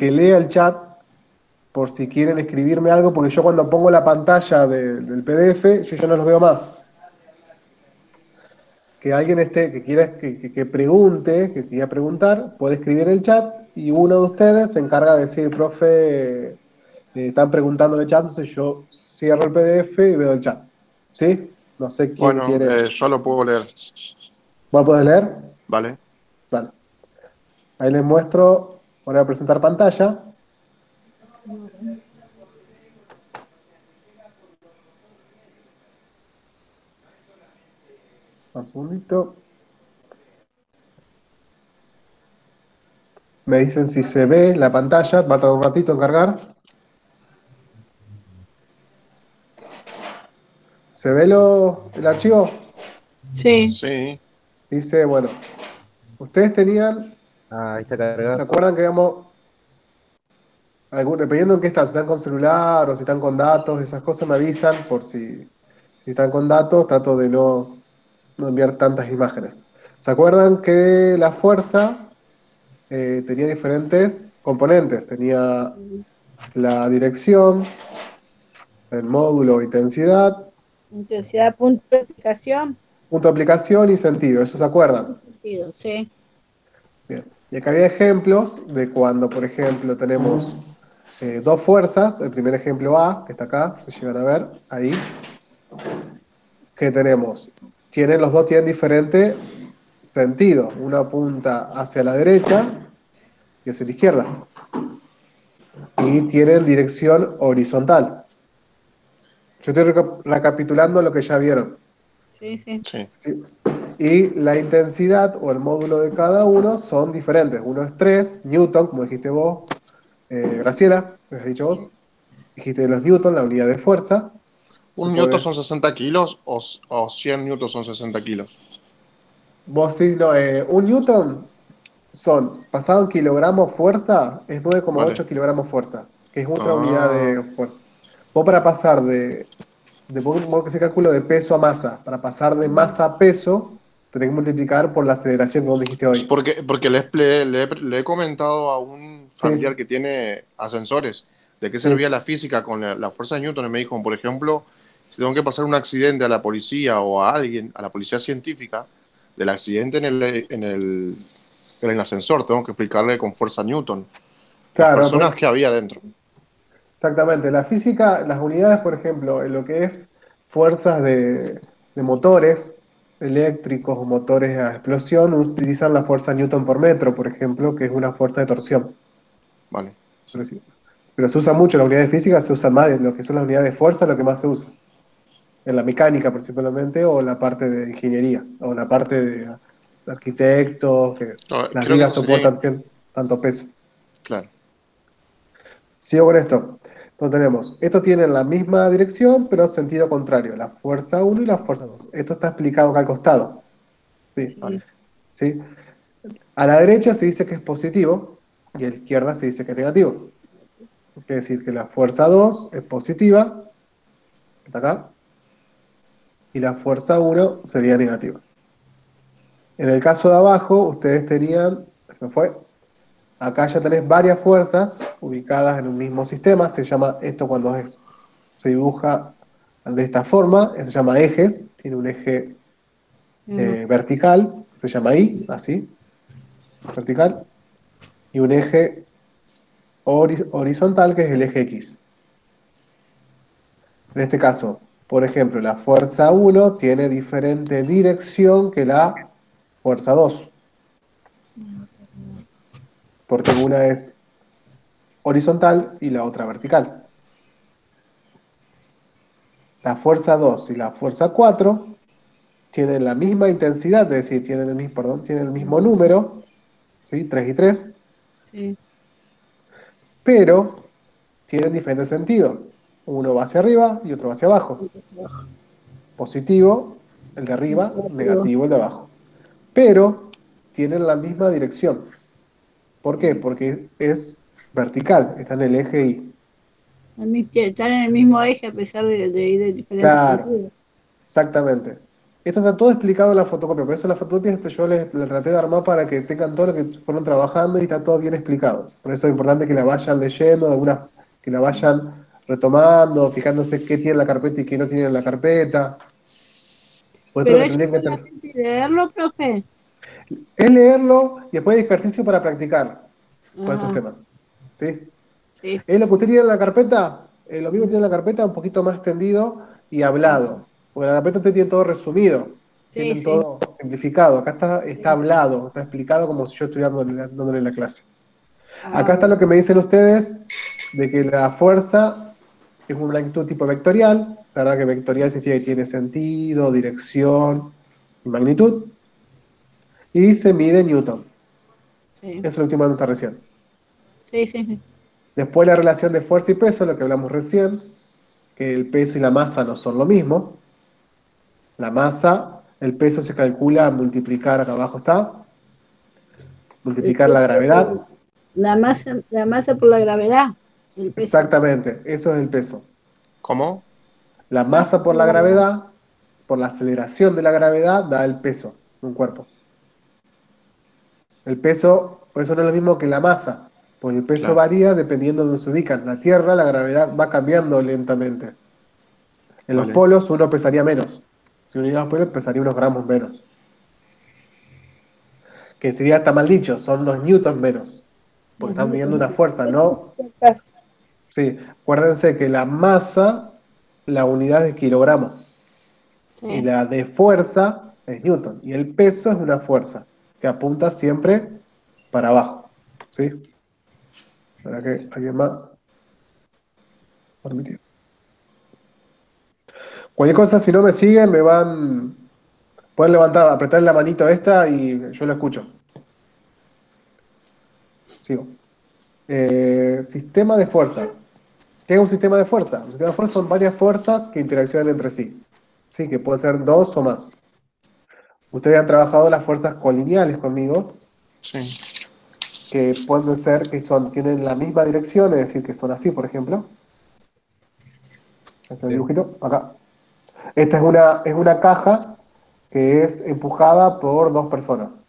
que lea el chat por si quieren escribirme algo, porque yo cuando pongo la pantalla del PDF, yo ya no los veo más. Que alguien que quiera que pregunte, que quiera preguntar, puede escribir en el chat y uno de ustedes se encarga de decir, profe, están preguntando en el chat, entonces yo cierro el PDF y veo el chat. ¿Sí? No sé quién Bueno, quiere. yo lo puedo leer. ¿Vos podés leer? Vale. Dale. Ahí les muestro, voy a presentar pantalla. Un segundito. Me dicen si se ve la pantalla, va a tardar un ratito en cargar. ¿Se ve el archivo? Sí, Sí. Dice, bueno, ustedes tenían, Ah, ahí está ¿se cargado. acuerdan que digamos, dependiendo en qué están, si están con celular o si están con datos, esas cosas me avisan por si están con datos, trato de no enviar tantas imágenes. ¿Se acuerdan que la fuerza tenía diferentes componentes? Tenía la dirección, el módulo, intensidad, intensidad, punto de aplicación, punto de aplicación y sentido. ¿Eso se acuerdan? sentido, sí. Bien. Y acá había ejemplos de cuando, por ejemplo, tenemos dos fuerzas. El primer ejemplo A, que está acá, se llegan a ver ahí, que tenemos. Los dos tienen diferente sentido. Una apunta hacia la derecha y hacia la izquierda. Y tienen dirección horizontal. Yo estoy recapitulando lo que ya vieron. Sí, sí. Sí. ¿Sí? Y la intensidad o el módulo de cada uno son diferentes. Uno es 3 newton, como dijiste vos, Graciela, lo has dicho vos. Dijiste los newton, la unidad de fuerza. Tú ¿Un newton son podés, 60 kilos o 100 newton son 60 kilos? vos sí, no, un newton son, pasado en kilogramos fuerza, es nueve coma Vale. ocho kilogramos fuerza, que es otra unidad Ah, de fuerza. Vos para pasar vos que se cálculo de peso a masa, para pasar de masa a peso, tenés que multiplicar por la aceleración que vos dijiste hoy. porque le he comentado a un familiar Sí, que tiene ascensores de qué servía sí. la física con la fuerza de Newton y me dijo, por ejemplo, si tengo que pasar un accidente a la policía o a alguien, a la policía científica, del accidente en el ascensor, tengo que explicarle con fuerza Newton las Claro, personas que había dentro. exactamente. La física, las unidades, por ejemplo, en lo que es fuerzas de motores eléctricos o motores a explosión, utilizan la fuerza Newton por metro, por ejemplo, que es una fuerza de torsión. Vale. Pero, sí. Pero se usa mucho, las unidades de física se usan más, de lo que son las unidades de fuerza, lo que más se usa. En la mecánica principalmente, o en la parte de ingeniería, o en la parte de arquitectos, que No, las creo que vigas esto sería, soportan tanto peso. claro. Sigo con esto. Entonces tenemos, esto tiene la misma dirección, pero sentido contrario, la fuerza uno y la fuerza 2. Esto está explicado acá al costado. ¿Sí? Sí. ¿Sí? A la derecha se dice que es positivo y a la izquierda se dice que es negativo. Quiere decir que la fuerza 2 es positiva, que está acá, y la fuerza uno sería negativa. En el caso de abajo, ustedes tenían, se me fue, acá ya tenés varias fuerzas ubicadas en un mismo sistema, se llama esto cuando se dibuja de esta forma, se llama ejes, tiene un eje Ujú. vertical, se llama I, así, vertical, y un eje horizontal que es el eje X. En este caso, por ejemplo, la fuerza uno tiene diferente dirección que la fuerza 2, porque una es horizontal y la otra vertical. La fuerza 2 y la fuerza 4 tienen la misma intensidad, es decir, tienen el mismo número, ¿sí? 3 y 3, Sí. pero tienen diferente sentido. Uno va hacia arriba y otro va hacia abajo. Positivo el de arriba, Negativo. negativo el de abajo. Pero tienen la misma dirección. ¿Por qué? Porque es vertical, está en el eje Y. Están en el mismo eje a pesar de ir en diferentes Claro, sentidos. exactamente. Esto está todo explicado en la fotocopia, por eso la fotocopia yo les traté de armar para que tengan todo lo que fueron trabajando y está todo bien explicado. Por eso es importante que la vayan leyendo, que la vayan retomando, fijándose qué tiene en la carpeta y qué no tiene en la carpeta. Por esto Pero lo que eso tendrían que tener solamente leerlo, profe. es leerlo y después hay ejercicio para practicar sobre estos Ah, temas. ¿Sí? sí, Es lo sí. que usted tiene en la carpeta, lo mismo que tiene Mm, en la carpeta, un poquito más tendido y mm, hablado. Porque en la carpeta usted tiene todo resumido, sí, tienen sí. todo simplificado. Acá está Sí. hablado, está explicado como si yo estuviera dándole la clase. Ah, Acá está lo bueno. que me dicen ustedes de que la fuerza es una magnitud tipo vectorial. La verdad que vectorial significa que tiene sentido, dirección y magnitud. Y se mide en Newton. Sí, Eso es lo último que nota recién. sí, sí. Sí. Después la relación de fuerza y peso, lo que hablamos recién, que el peso y la masa no son lo mismo. La masa, el peso se calcula multiplicar, acá abajo está, El multiplicar la peso, gravedad. la masa por la gravedad, el peso. Exactamente, eso es el peso. ¿Cómo? La Masa masa por por la la gravedad. gravedad, por la aceleración de la gravedad, da el peso de un cuerpo. El peso, por eso no es lo mismo que la masa, porque el peso Claro, varía dependiendo de donde se ubica. En la Tierra la gravedad va cambiando lentamente. En los vale, polos uno pesaría menos. Si uno iba a los polos pesaría unos gramos menos. Que sería, está mal dicho, son unos newtons menos. Porque Los están midiendo newtons. una fuerza, ¿no? Casi. Sí, acuérdense que la masa, la unidad es kilogramo. Y Sí. la de fuerza es newton. Y el peso es una fuerza que apunta siempre para abajo. ¿Sí? ¿Para que alguien más? Permitir. Cualquier cosa, si no me siguen, me van. Pueden levantar, apretar la manito esta y yo lo escucho. Sigo. Sistema de fuerzas. ¿Qué es un sistema de fuerza? Un sistema de fuerza son varias fuerzas que interaccionan entre sí. Sí, que pueden ser dos o más. Ustedes han trabajado las fuerzas colineales conmigo, sí. que pueden ser que tienen la misma dirección, es decir, que son así, por ejemplo. Es el Bien. dibujito, acá. Esta es una caja que es empujada por dos personas.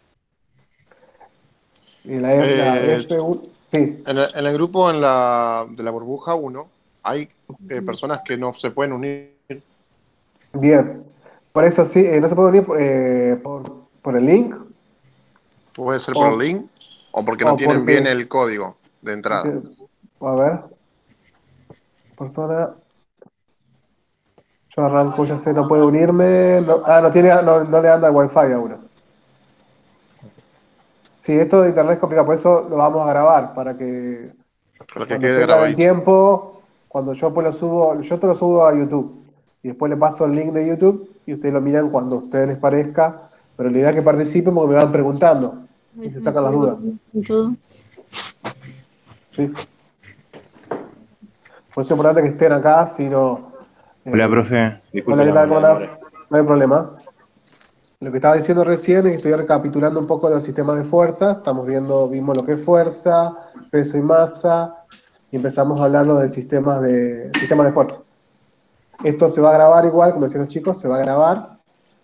Y la Eh, F1, sí, en el grupo de la burbuja uno hay personas que no se pueden unir. bien. Por eso sí, no se puede unir por el link Puede ser por el o, link o porque no o tienen bien porque, el código de entrada. a ver, persona, yo arranco, ya sé, no puedo unirme. No tiene, no le anda el wifi a uno. Sí, esto de internet es complicado, por eso lo vamos a grabar, para que Creo que cuando quede tengan el grabadito. tiempo, cuando yo pues lo subo, yo te lo subo a YouTube y después le paso el link de YouTube y ustedes lo miran cuando a ustedes les parezca, pero la idea es que participen porque me van preguntando y se sacan las dudas, ¿sí? Por eso es importante que estén acá, si no... Hola, eh, profe. hola, Disculpe ¿qué la, tal? ¿Cómo la andás? demora. No hay problema. Lo que estaba diciendo recién es que estoy recapitulando un poco de los sistemas de fuerzas. Vimos lo que es fuerza, peso y masa, y empezamos a hablarlo de sistemas de fuerza. Esto se va a grabar igual, como decían los chicos, se va a grabar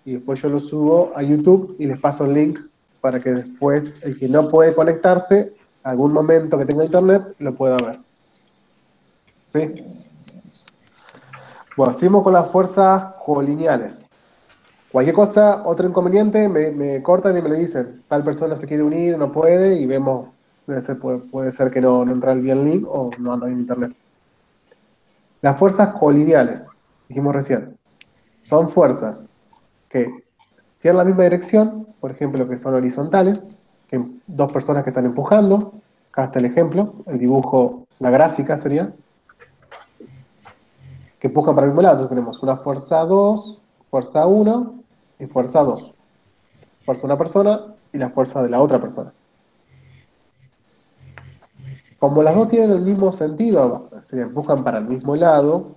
y después yo lo subo a YouTube y les paso el link para que después el que no puede conectarse, algún momento que tenga internet, lo pueda ver. ¿Sí? Bueno, seguimos con las fuerzas colineales. Cualquier cosa, otro inconveniente, me cortan y me le dicen, tal persona se quiere unir, no puede, y vemos, puede ser que no entra bien el link o no anda en internet. Las fuerzas colineales, dijimos recién, son fuerzas que tienen la misma dirección, por ejemplo, que son horizontales, que dos personas que están empujando, acá está el ejemplo, el dibujo, la gráfica sería, que empujan para el mismo lado. Entonces tenemos una fuerza 2, fuerza uno y fuerza 2. Fuerza de una persona y la fuerza de la otra persona. Como las dos tienen el mismo sentido, se empujan para el mismo lado,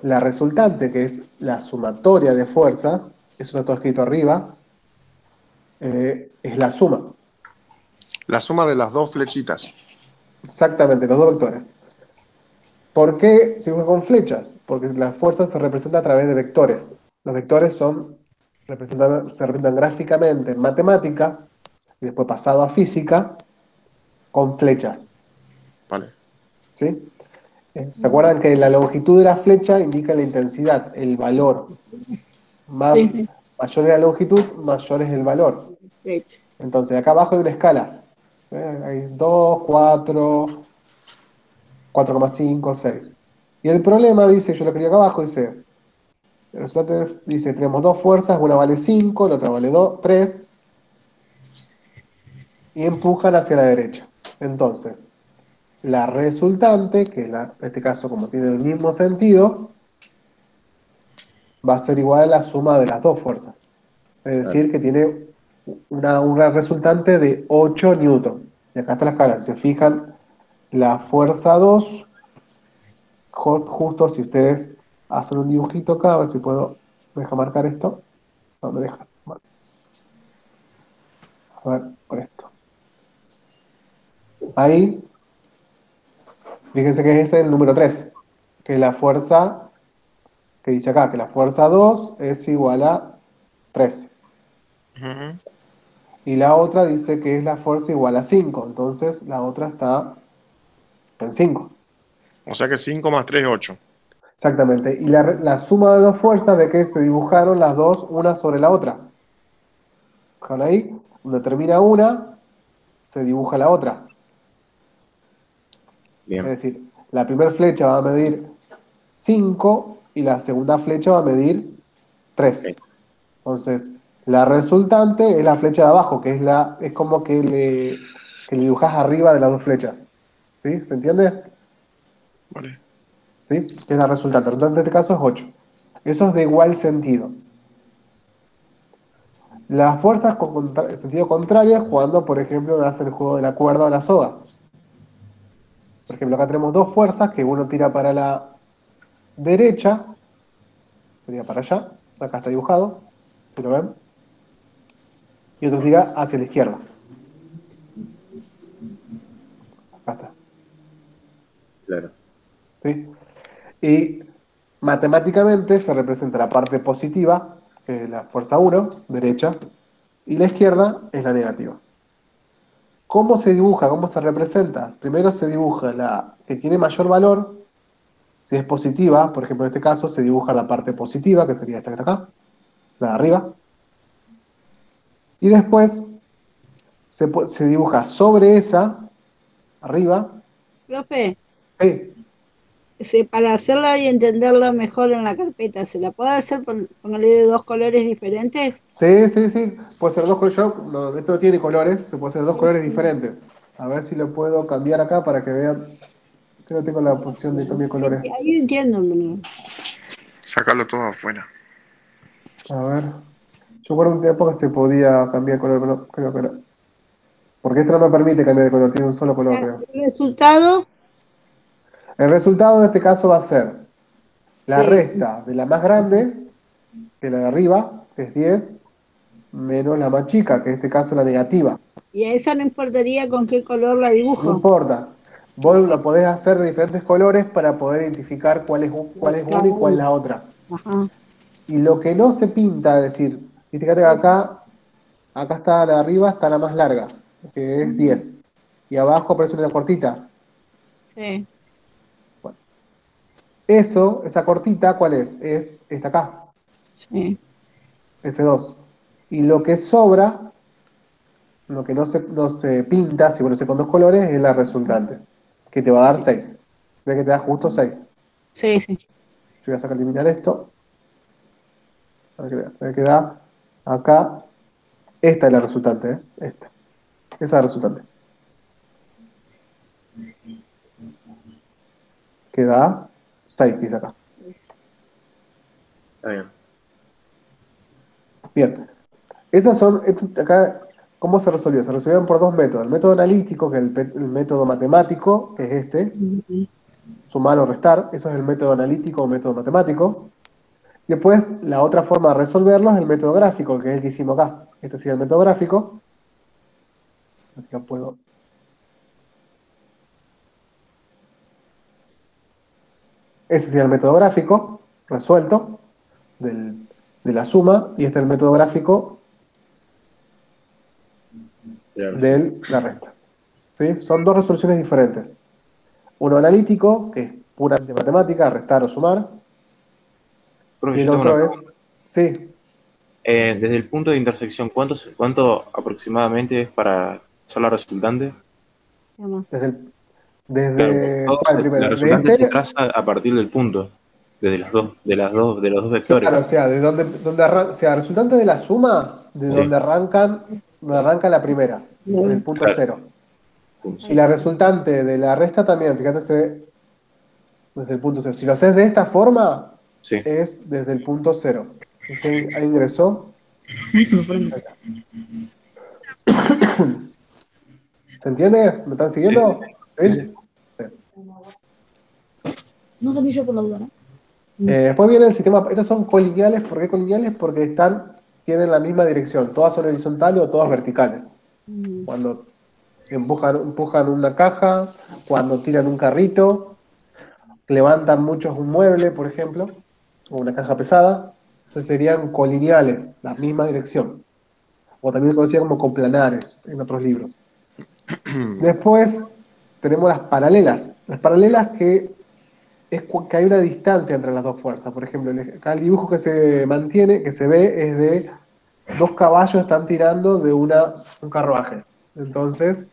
la resultante, que es la sumatoria de fuerzas, eso está todo escrito arriba, es la suma. La suma de las dos flechitas. Exactamente, los dos vectores. ¿Por qué se usa con flechas? Porque la fuerza se representa a través de vectores. Los vectores se representan gráficamente en matemática y después pasado a física con flechas. Vale. ¿Sí? ¿Se acuerdan que la longitud de la flecha indica la intensidad? El valor Sí, más sí. mayor es la longitud, mayor es el valor. Perfecto. Entonces, acá abajo hay una escala. Hay 2, 4, 4,5, 6. Y el problema dice, yo lo escribí acá abajo, dice, el resultado dice, tenemos dos fuerzas, una vale 5, la otra vale 3, y empujan hacia la derecha. Entonces, la resultante, que en este caso como tiene el mismo sentido, va a ser igual a la suma de las dos fuerzas. Es decir, que tiene una resultante de 8 newton. Y acá está la escala. Si se fijan, la fuerza 2, justo si ustedes hacen un dibujito acá, a ver si puedo, me deja marcar esto. No me deja. A ver, por esto. Ahí, fíjense que ese es el número 3, que es la fuerza que dice acá, que la fuerza 2 es igual a 3. Ujú. Y la otra dice que es la fuerza igual a 5. Entonces la otra está en 5. O sea que 5 más 3 es 8. Exactamente. Y la suma de dos fuerzas ve que se dibujaron las dos una sobre la otra. Fijan ahí, donde termina una, se dibuja la otra. Es Bien. decir, la primera flecha va a medir 5 y la segunda flecha va a medir 3. Ok. Entonces, la resultante es la flecha de abajo, que es como que le dibujas arriba de las dos flechas. ¿Sí? ¿Se entiende? Vale. ¿Sí? Que es la resultante. La resultante en este caso es 8. Eso es de igual sentido. Las fuerzas con sentido contrario es cuando, por ejemplo, hace el juego de la cuerda o la soga. Por ejemplo, acá tenemos dos fuerzas que uno tira para la derecha, sería para allá, acá está dibujado, si lo ven, y otro tira hacia la izquierda. Acá está. Claro. ¿Sí? Y matemáticamente se representa la parte positiva, que es la fuerza 1, derecha, y la izquierda es la negativa. ¿Cómo se dibuja? ¿Cómo se representa? Primero se dibuja la que tiene mayor valor. Si es positiva, por ejemplo, en este caso se dibuja la parte positiva, que sería esta que está acá, la de arriba. Y después se dibuja sobre esa, arriba. Profe, Sí, para hacerla y entenderla mejor en la carpeta, ¿se la puede hacer póngale de dos colores diferentes? sí, sí, sí. Puede ser dos colores. Esto no tiene colores, se puede hacer dos colores diferentes. A ver si lo puedo cambiar acá para que vean. Que no tengo la opción de cambiar colores. Ahí entiendo, ¿no? Sacarlo todo afuera. A ver. Yo recuerdo un tiempo que se podía cambiar color, pero no, creo que no. Porque esto no me permite cambiar de color, tiene un solo color, creo. El resultado, El resultado de este caso va a ser la sí. resta de la más grande, que es la de arriba, que es 10, menos la más chica, que en este caso es la negativa. Y a esa no importaría con qué color la No dibujo. importa. Vos lo podés hacer de diferentes colores para poder identificar cuál es Cada una y cuál es uno. la otra. Ajá. Y lo que no se pinta, es decir, fíjate que acá está la de arriba, está la más larga, que es 10. Y abajo aparece una cortita. Sí, Bueno, esa cortita, ¿cuál es? Es esta acá, sí. F2. Y lo que sobra, lo que no se pinta, si bueno, se con dos colores, es la resultante, que te va a dar 6. Ve que te da justo 6. Sí, sí. Yo voy a sacar eliminar esto. Para que vean. Me queda acá. Esta es la resultante, ¿eh? Esta. Esa es la resultante. Queda 6, dice acá. Está bien. Bien. Acá, ¿cómo se resolvió? Se resolvieron por dos métodos. El método analítico, que es el método matemático, que es este, Ujú. sumar o restar. Eso es el método analítico o método matemático. Después, la otra forma de resolverlo es el método gráfico, que es el que hicimos acá. Este sería el método gráfico. Así que puedo. Ese sería el método gráfico resuelto de la suma, y este es el método gráfico Claro. de la resta. ¿Sí? Son dos resoluciones diferentes. Uno analítico, que es puramente matemática, restar o sumar, Profe, y el yo tengo una otro pregunta. es, sí, Desde el punto de intersección, ¿cuánto aproximadamente es para hacer la resultante? desde el, Claro, porque ¿cuál la primero? De resultante se este, traza a partir del punto, desde de los dos vectores. claro, o sea, de donde arranca, o sea, resultante de la suma, de Sí, donde arranca la primera, en el punto claro. cero. Punto. Y la resultante de la resta también, fíjate, desde el punto cero. Si lo haces de esta forma, Sí. es desde el punto cero. Ahí ingresó. Ahí está. ¿Se entiende? ¿Me están Sí, siguiendo? sí, ¿Sí? sí. No saqué yo por la duda, ¿no? Después viene el sistema. Estos son colineales. ¿Por qué colineales? Porque tienen la misma dirección. Todas son horizontales o todas verticales. Cuando empujan una caja, cuando tiran un carrito, levantan muchos un mueble, por ejemplo, o una caja pesada, esos serían colineales, la misma dirección. O también conocida como coplanares en otros libros. Después tenemos las paralelas. Las paralelas que es que hay una distancia entre las dos fuerzas. Por ejemplo, acá el dibujo que se mantiene, que se ve, es de dos caballos están tirando de un carruaje. Entonces,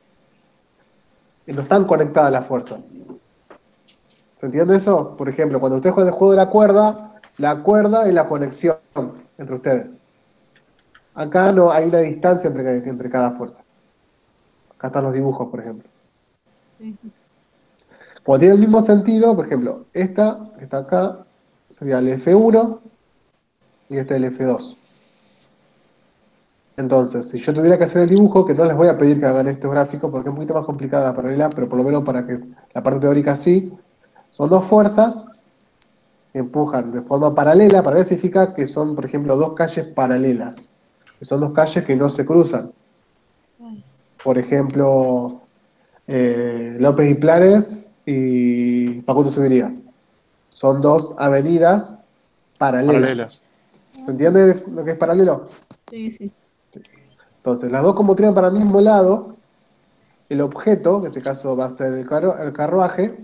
no están conectadas las fuerzas. ¿Se entiende eso? Por ejemplo, cuando ustedes juegan el juego de la cuerda es la conexión entre ustedes. Acá no hay una distancia entre cada fuerza. Acá están los dibujos, por ejemplo. Cuando tiene el mismo sentido, por ejemplo, esta que está acá sería el F1 y este el F2. Entonces, si yo tuviera que hacer el dibujo, que no les voy a pedir que hagan estos gráficos porque es un poquito más complicada la paralela, pero por lo menos para que la parte teórica sí, son dos fuerzas que empujan de forma paralela. Paralela significa que son, por ejemplo, dos calles paralelas, que son dos calles que no se cruzan. Por ejemplo, López y Planes y Facundo Subiría. Son dos avenidas paralelas. Paralelas. ¿Se entiende lo que es paralelo? Sí, sí. Entonces, las dos como tiran para el mismo lado, el objeto, que en este caso va a ser el carruaje,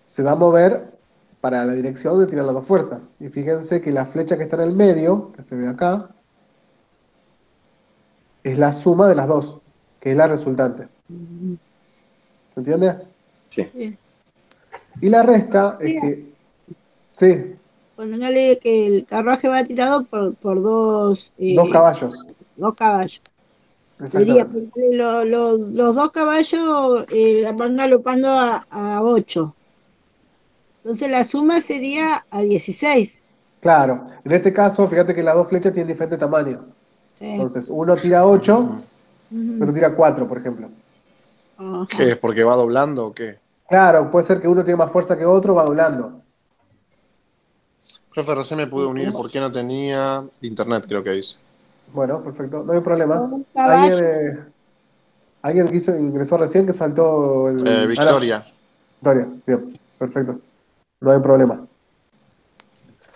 se va a mover para la dirección donde tiran las dos fuerzas. Y fíjense que la flecha que está en el medio, que se ve acá, es la suma de las dos, que es la resultante. ¿Se entiende? Sí. Y la resta es que, sí, Pongámosle que el carruaje va tirado por dos caballos. dos caballos. Sería, Exactamente. ponele, los dos caballos van galopando a 8. Entonces la suma sería a 16. Claro, en este caso, fíjate que las dos flechas tienen diferente tamaño. Sí. Entonces, uno tira 8, otro tira 4, por ejemplo. Ajá. ¿Qué es? ¿Porque va doblando o qué? Claro, puede ser que uno tiene más fuerza que otro, va doblando. Profe, recién me pude unir porque no tenía internet, creo que dice. Bueno, perfecto, no hay problema. Un ¿Alguien, caballo, alguien que ingresó recién que saltó el... Ah, no, Victoria. Victoria, bien, perfecto. No hay problema.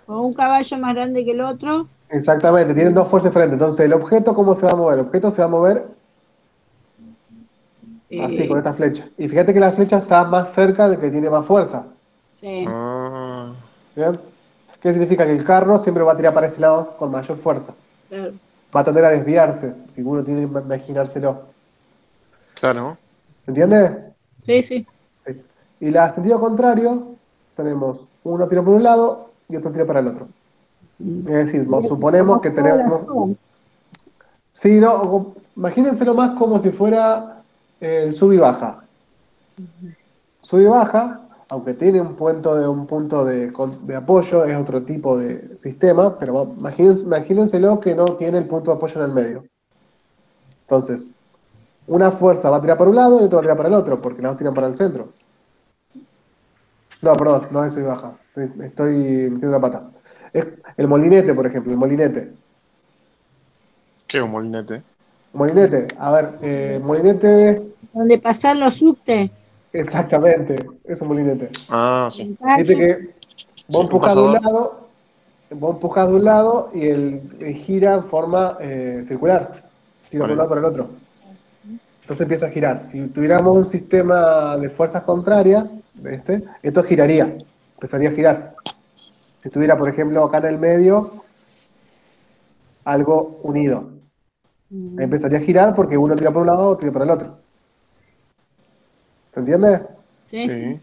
o un caballo más grande que el otro. Exactamente, tienen dos fuerzas diferentes. Entonces, ¿el objeto cómo se va a mover? El objeto se va a mover así, con eh, esta flecha. Y fíjate que la flecha está más cerca del que tiene más fuerza. sí, Ah, ¿Bien? ¿Qué significa? Que el carro siempre va a tirar para ese lado con mayor fuerza. claro. Va a tender a desviarse, si uno tiene que imaginárselo. claro. ¿Entiendes? Sí, sí. Sí. Y la sentido contrario, tenemos uno tira por un lado y otro tira para el otro. Es decir, suponemos que tenemos... Sí, no, imagínenselo más como si fuera el sub y baja. Sub y baja, aunque tiene un punto de apoyo, es otro tipo de sistema, pero imagínenselo que no tiene el punto de apoyo en el medio. Entonces, una fuerza va a tirar para un lado y otra va a tirar para el otro, porque las dos tiran para el centro. No, perdón, no es sub y baja. Estoy metiendo la pata. Es el molinete, por ejemplo, el molinete. ¿Qué es un molinete? Molinete, a ver, molinete, Donde pasan los subtes. exactamente, es un molinete. Ah, sí. Viste Calle. que vos Sí, un empujás de un pasador. lado, vos empujas de un lado y gira en forma circular. Tira por un Vale. lado para el otro. Entonces empieza a girar. Si tuviéramos un sistema de fuerzas contrarias, esto giraría. Empezaría a girar. Si estuviera, por ejemplo, acá en el medio, algo unido. Ahí empezaría a girar porque uno tira por un lado, otro tira por el otro. ¿Se entiende? Sí, sí. Sí.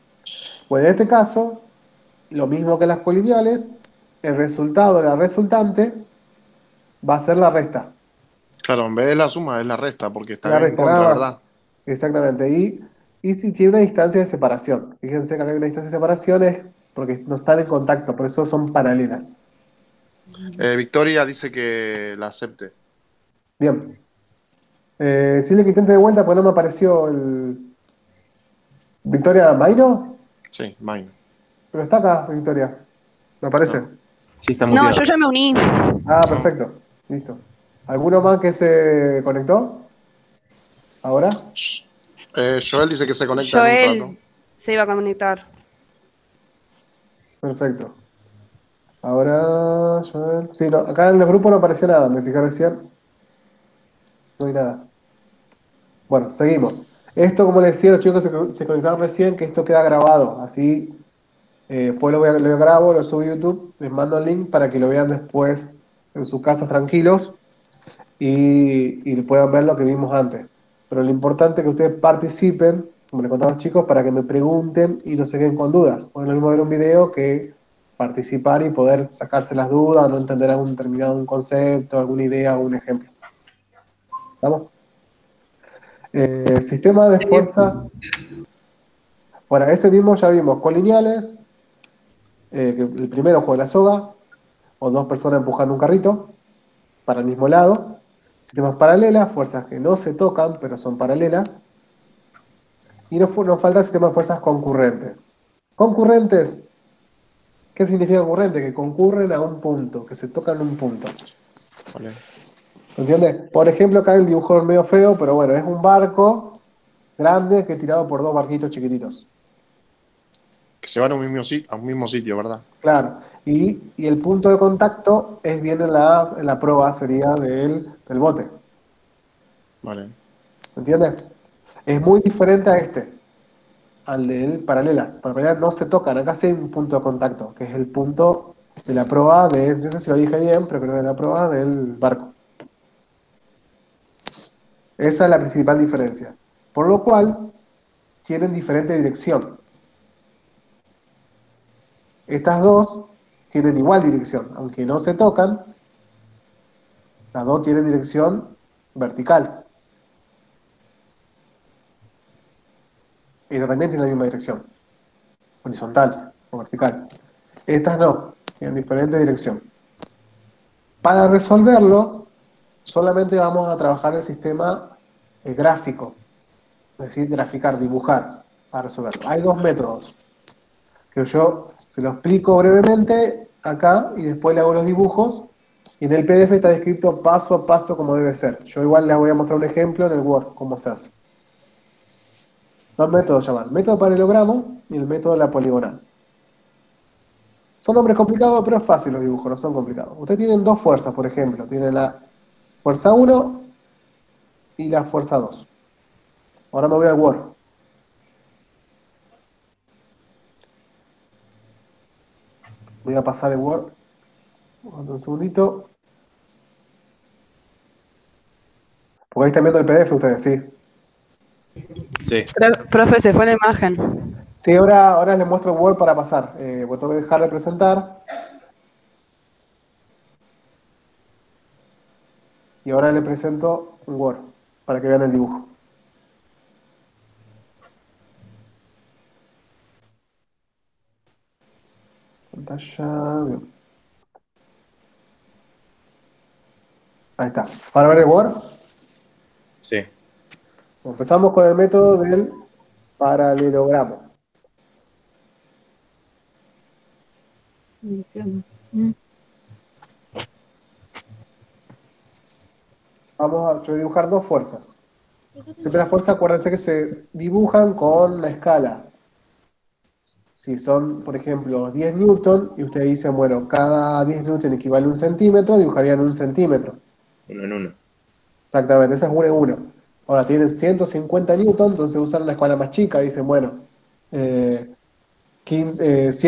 Pues en este caso, lo mismo que las polinomiales, el resultado de la resultante va a ser la resta. Claro, en vez de la suma es la resta, porque están La en resta, nada contra, más. ¿verdad? Exactamente. Y si tiene una distancia de separación. Fíjense que acá hay una distancia de separación es porque no están en contacto, por eso son paralelas. Victoria dice que la acepte. Bien. Decirle que intente de vuelta, porque no me apareció el. ¿Victoria Maino? Sí, mine. Pero está acá, Victoria. Me aparece. No. Sí, está No, muteado. yo ya me uní. Ah, perfecto. Listo. ¿Alguno más que se conectó? ¿Ahora? Joel dice que se conecta en un rato. Joel se iba a conectar. Perfecto. Ahora, Joel. Sí, no, acá en el grupo no apareció nada, me fijé recién. No hay nada. Bueno, seguimos. Esto, como les decía, los chicos se conectaron recién, que esto queda grabado. Así, después lo grabo, lo subo a YouTube, les mando el link para que lo vean después en sus casas tranquilos y puedan ver lo que vimos antes. Pero lo importante es que ustedes participen, como les contaba a los chicos, para que me pregunten y no se queden con dudas. Porque no es lo mismo ver un video que participar y poder sacarse las dudas, no entender algún determinado un concepto, alguna idea o un ejemplo. ¿Estamos? Sistema de Sí. fuerzas. Bueno, ese mismo ya vimos colineales, que el primero juega la soga, o dos personas empujando un carrito para el mismo lado. Sistemas paralelas, fuerzas que no se tocan, pero son paralelas. Y nos falta el sistema de fuerzas concurrentes. Concurrentes, ¿qué significa concurrente? Que concurren a un punto, que se tocan en un punto. Vale. ¿Se entiende? Por ejemplo, acá el dibujo es medio feo, pero bueno, es un barco grande que es tirado por dos barquitos chiquititos. Que se van a un mismo sitio, ¿verdad? Claro. Y el punto de contacto es bien en la proa, sería del bote. Vale. ¿Se entiende? Es muy diferente a al de paralelas. Paralelas no se tocan, acá sí hay un punto de contacto, que es el punto de la proa no sé si lo dije bien, pero creo que es la proa del barco. Esa es la principal diferencia. Por lo cual, tienen diferente dirección. Estas dos tienen igual dirección, aunque no se tocan, las dos tienen dirección vertical. Esta también tiene la misma dirección, horizontal o vertical. Estas no, tienen diferente dirección. Para resolverlo, solamente vamos a trabajar el sistema gráfico, es decir, graficar, dibujar, para resolverlo. Hay dos métodos, que yo se lo explico brevemente acá y después le hago los dibujos. Y en el PDF está descrito paso a paso como debe ser. Yo igual les voy a mostrar un ejemplo en el Word, cómo se hace. Dos métodos llaman, el método paralelogramo y el método de la poligonal. Son nombres complicados, pero es fácil los dibujos, no son complicados. Ustedes tienen dos fuerzas, por ejemplo. Tienen la fuerza 1 y la fuerza 2. Ahora me voy al Word. Voy a pasar el Word. Un segundito. Porque ahí están viendo el PDF ustedes, sí. Sí. Profe, se fue la imagen. Sí, ahora les muestro el Word para pasar. Pues tengo que dejar de presentar. Y ahora les presento un Word para que vean el dibujo. Pantalla. Bien. Ahí está. ¿Para ver el Word? Sí. Empezamos con el método del paralelogramo. Yo voy a dibujar dos fuerzas. Siempre las fuerzas, acuérdense que se dibujan con la escala. si son, por ejemplo, 10 newton, y ustedes dicen, bueno, cada 10 newton equivale a 1 centímetro, dibujarían 1 centímetro. Uno en uno. Exactamente, esa es 1 en 1. Ahora tienen 150 newton, entonces usan la escala más chica, dicen, bueno, 100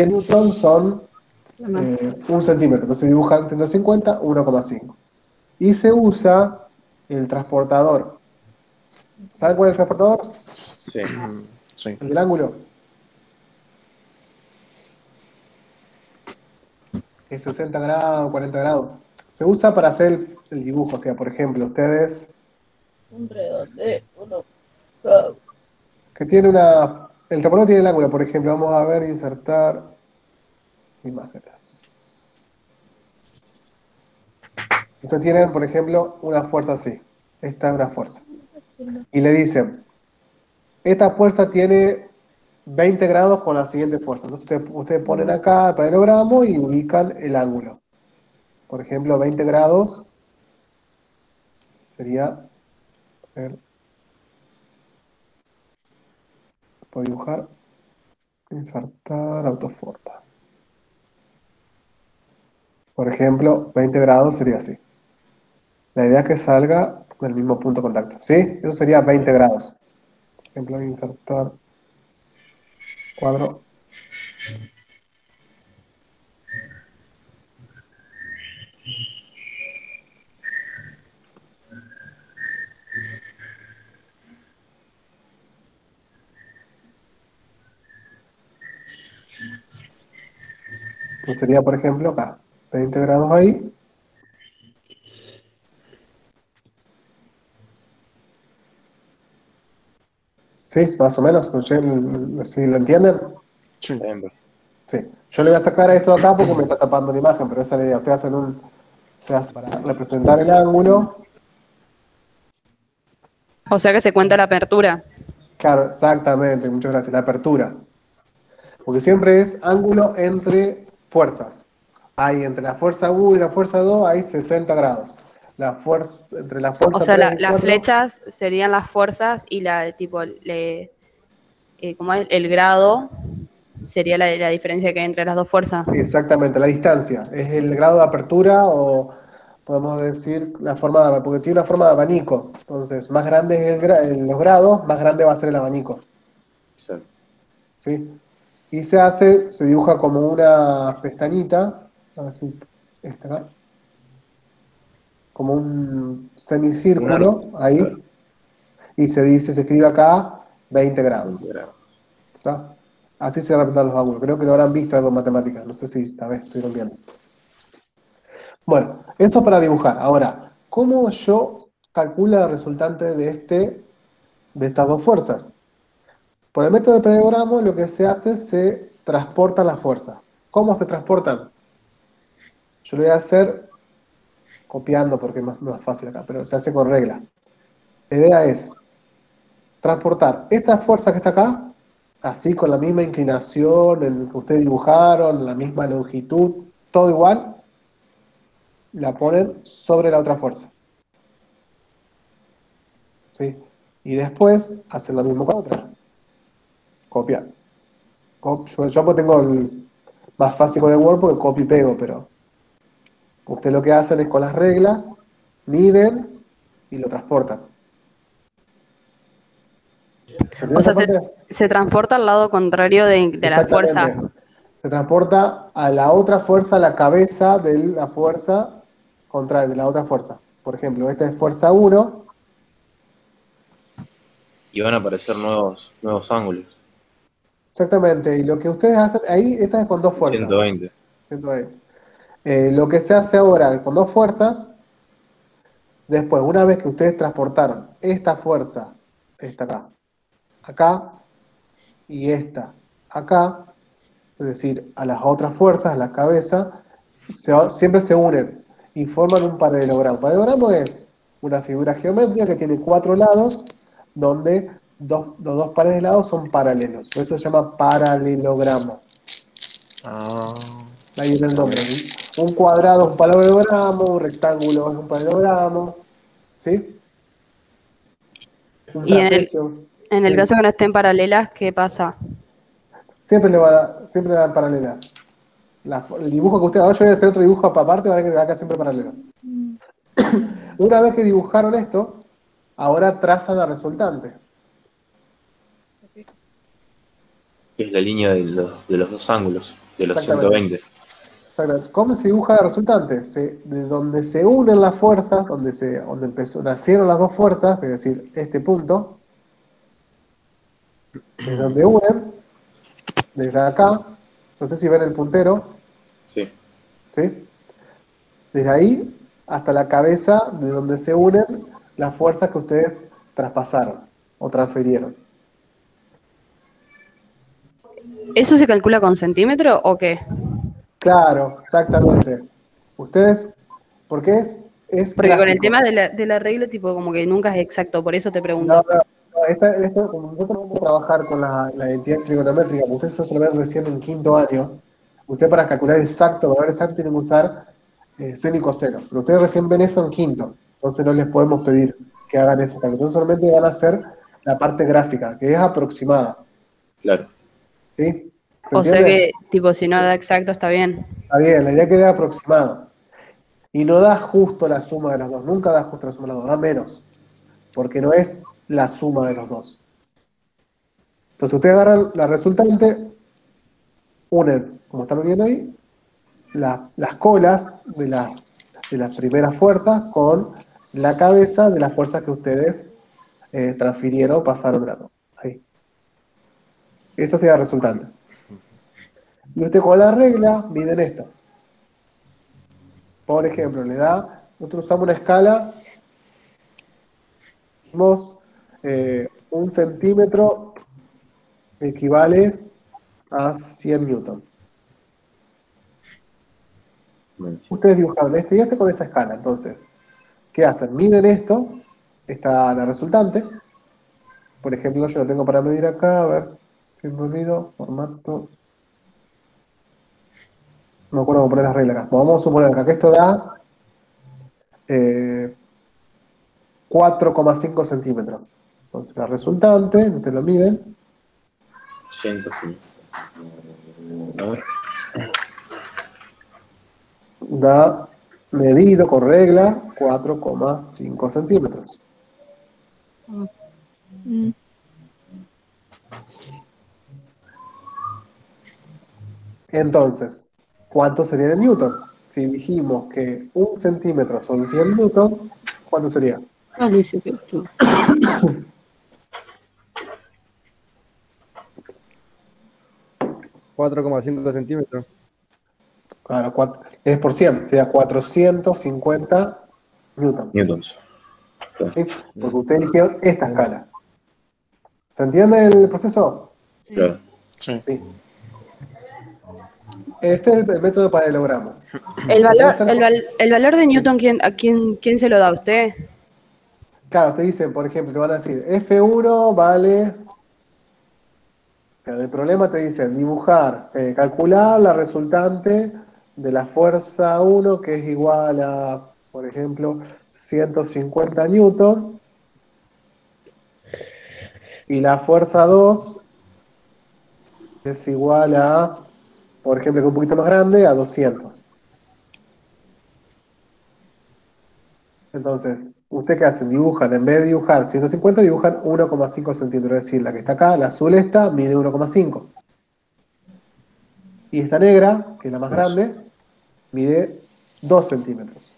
newton son 1 centímetro, entonces dibujan 150, 1,5. Y se usa el transportador. ¿Saben cuál es el transportador? Sí. Sí. El del ángulo. Es 60 grados, 40 grados. Se usa para hacer el dibujo. O sea, por ejemplo, ustedes Un redondeo, uno. que tiene una... El transportador tiene el ángulo, por ejemplo. Vamos a ver, insertar imágenes. Ustedes tienen, por ejemplo, una fuerza así. Esta es una fuerza. Y le dicen, esta fuerza tiene 20 grados con la siguiente fuerza. Entonces ustedes ponen acá el paralelogramo y ubican el ángulo. Por ejemplo, 20 grados sería, a ver, puedo dibujar, insertar autoforma. Por ejemplo, 20 grados sería así. La idea es que salga del mismo punto de contacto. ¿Sí? Eso sería 20 grados. Por ejemplo, insertar cuadro. Entonces sería, por ejemplo, acá. 20 grados ahí. ¿Sí? Más o menos. ¿Sí lo entienden? Sí. Está bien, Sí. Yo le voy a sacar a esto de acá porque me está tapando la imagen, pero esa es la idea. Ustedes se hace para representar el ángulo. O sea que se cuenta la apertura. Claro, exactamente. Muchas gracias. La apertura. Porque siempre es ángulo entre fuerzas. Hay entre la fuerza 1 y la fuerza 2 hay 60 grados. Entre la O fuerza sea, 3 y las 4, flechas serían las fuerzas y como el grado sería la diferencia que hay entre las dos fuerzas. exactamente, la distancia. Es el grado de apertura o podemos decir la forma de, porque tiene una forma de abanico. Entonces, más grande es los grados, más grande va a ser el abanico. Exacto. ¿Sí? Y se dibuja como una pestañita, así, esta acá, como un Un arco. semicírculo ahí, Claro. y se escribe acá 20 grados. 20 grados. ¿Está? Así se representan los ángulos. Creo que lo habrán visto algo en matemáticas. No sé si esta vez estoy rompiendo. Bueno, eso para dibujar. Ahora, ¿cómo yo calculo la resultante de estas dos fuerzas? Por el método de paralelogramo lo que se hace es se transportan las fuerzas. ¿Cómo se transportan? Yo lo voy a hacer copiando porque es más fácil acá, pero se hace con regla. La idea es transportar esta fuerza que está acá, así con la misma inclinación, el que ustedes dibujaron, la misma longitud, todo igual, la ponen sobre la otra fuerza. ¿Sí? Y después hacen lo mismo con otra. Copiar. Yo pues tengo más fácil con el Word porque copio y pego, pero ustedes lo que hacen es con las reglas, miden y lo transportan. ¿Se entiende O sea, esa parte? se transporta al lado contrario de la fuerza. Exactamente. Se transporta a la otra fuerza, a la cabeza de la fuerza contraria, de la otra fuerza. Por ejemplo, esta es fuerza 1. Y van a aparecer nuevos ángulos. Exactamente. Y lo que ustedes hacen ahí, esta es con dos fuerzas. 120. 120. Lo que se hace ahora con dos fuerzas, después, una vez que ustedes transportaron esta fuerza, esta acá, y esta acá, es decir, a las otras fuerzas, a la cabeza, siempre se unen y forman un paralelogramo. Un paralelogramo es una figura geométrica que tiene 4 lados, donde los dos pares de lados son paralelos. Por eso se llama paralelogramo. Ah, Ahí viene el nombre. Un cuadrado es un paralelogramo, un rectángulo es un paralelogramo. ¿Sí? Un Y trapecio. en el Sí. caso que no estén paralelas, ¿qué pasa? siempre le dan paralelas. El dibujo que usted, ahora yo voy a hacer otro dibujo aparte, van a ver que va a quedar siempre paralelo. Una vez que dibujaron esto, ahora trazan la resultante. Que es la línea de los dos ángulos, de los Exactamente. 120. Exactamente. ¿Cómo se dibuja la resultante? De donde se unen las fuerzas, nacieron las dos fuerzas, es decir, este punto, desde donde unen, desde acá, no sé si ven el puntero, Sí. ¿sí? Desde ahí hasta la cabeza de donde se unen las fuerzas que ustedes traspasaron o transfirieron. ¿Eso se calcula con centímetro o qué? Claro, exactamente. Ustedes, porque es Porque con el gráfico. tema de la regla, tipo, como que nunca es exacto, por eso te No, pregunto. como nosotros vamos a trabajar con la identidad trigonométrica, como ustedes eso lo ven recién en quinto año, usted para calcular exacto, valor exacto, tienen que usar seno y coseno. Pero ustedes recién ven eso en quinto, entonces no les podemos pedir que hagan eso. Entonces solamente van a hacer la parte gráfica, que es aproximada. Claro. ¿Sí? ¿Se O sea entiende? que, tipo, si no da exacto, está bien. Está bien, la idea queda aproximada. Y no da justo la suma de los dos, nunca da justo la suma de los dos, da menos, porque no es la suma de los dos. Entonces ustedes agarran la resultante, unen, como están viendo ahí, las colas de las primeras fuerzas con la cabeza de las fuerzas que ustedes transfirieron, pasaron de lado. Ahí. Esa sería la resultante. Y usted con la regla miden esto. Por ejemplo, nosotros usamos una escala, dijimos, 1 centímetro equivale a 100 newton. Ustedes dibujaron este y este con esa escala, entonces, ¿qué hacen? Miden esto, está la resultante. Por ejemplo, yo lo tengo para medir acá, a ver si me olvido, formato. No me acuerdo cómo poner las reglas acá. Vamos a suponer acá que esto da 4,5 centímetros. Entonces, la resultante, ustedes lo miden, 100. A ver. da medido con regla 4,5 centímetros. Entonces, ¿cuánto sería en newton? Si dijimos que 1 centímetro son 100 newton, ¿cuánto sería? ¿Cuál es ese efecto? 4,5 centímetros. Claro, es por 100, sería 450 newton. Newtons. ¿Sí? Porque ustedes eligieron esta escala. ¿Se entiende el proceso? Claro. Sí. Sí. Este es el método de paralelogramo. El Se valor, puede hacer el valor de Newton, ¿quién se lo da a usted? Claro, te dicen, por ejemplo, te van a decir, F1 vale. En el problema te dicen dibujar, calcular la resultante de la fuerza 1, que es igual a, por ejemplo, 150 newton, y la fuerza 2 es igual a, por ejemplo, que es un poquito más grande, a 200. Entonces, ¿usted qué hacen? Dibujan, en vez de dibujar 150, dibujan 1,5 centímetros. Es decir, la que está acá, la azul esta, mide 1,5. Y esta negra, que es la más grande, mide 2 centímetros.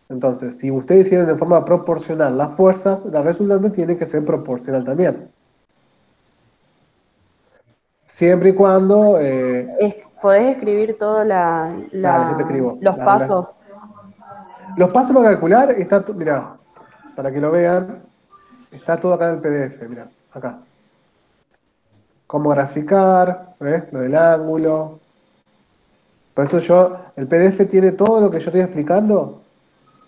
Entonces, si ustedes hicieron de forma proporcional las fuerzas, la resultante tiene que ser proporcional también. Siempre y cuando... ¿Podés escribir todos Dale, yo te escribo. los pasos? Los pasos para calcular, mirá, para que lo vean, está todo acá en el PDF, mirá, acá. Cómo graficar, ¿ves? Lo del ángulo. Por eso el PDF tiene todo lo que yo estoy explicando,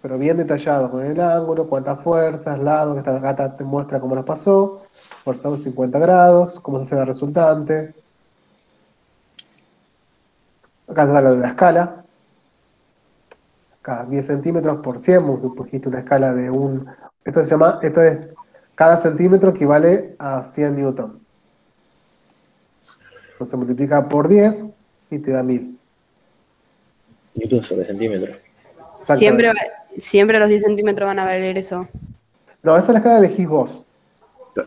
pero bien detallado, con el ángulo, cuántas fuerzas, lados, que esta acá te muestra cómo nos pasó, forzamos 50 grados, cómo se hace la resultante. Acá está lo de la escala. Acá 10 centímetros por 100, un poquito una escala de un... Esto es, cada centímetro equivale a 100 newton. Entonces multiplica por 10 y te da 1000. Newton sobre centímetro. Siempre, siempre los 10 centímetros van a valer eso. No, esa es la escala que elegís vos.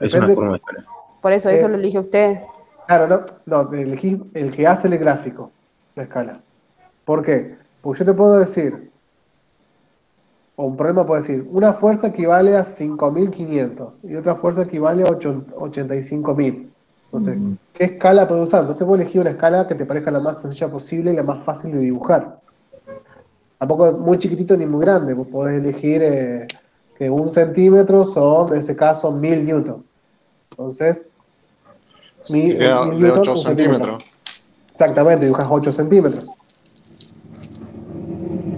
Es una Depende- forma de escala. Por eso, eso lo elige usted. Claro, no, elegís el que hace el gráfico, la escala. ¿Por qué? Porque yo te puedo decir, o un problema puede decir, una fuerza equivale a 5500 y otra fuerza equivale a 85.000. Entonces, ¿qué escala puedo usar? Entonces vos elegís una escala que te parezca la más sencilla posible y la más fácil de dibujar. Tampoco es muy chiquitito ni muy grande. Vos podés elegir que 1 centímetro son, en ese caso, 1000 newton. Entonces, Que queda 1000 de newton, 8 1 centímetro. centímetros. Exactamente, dibujas 8 centímetros.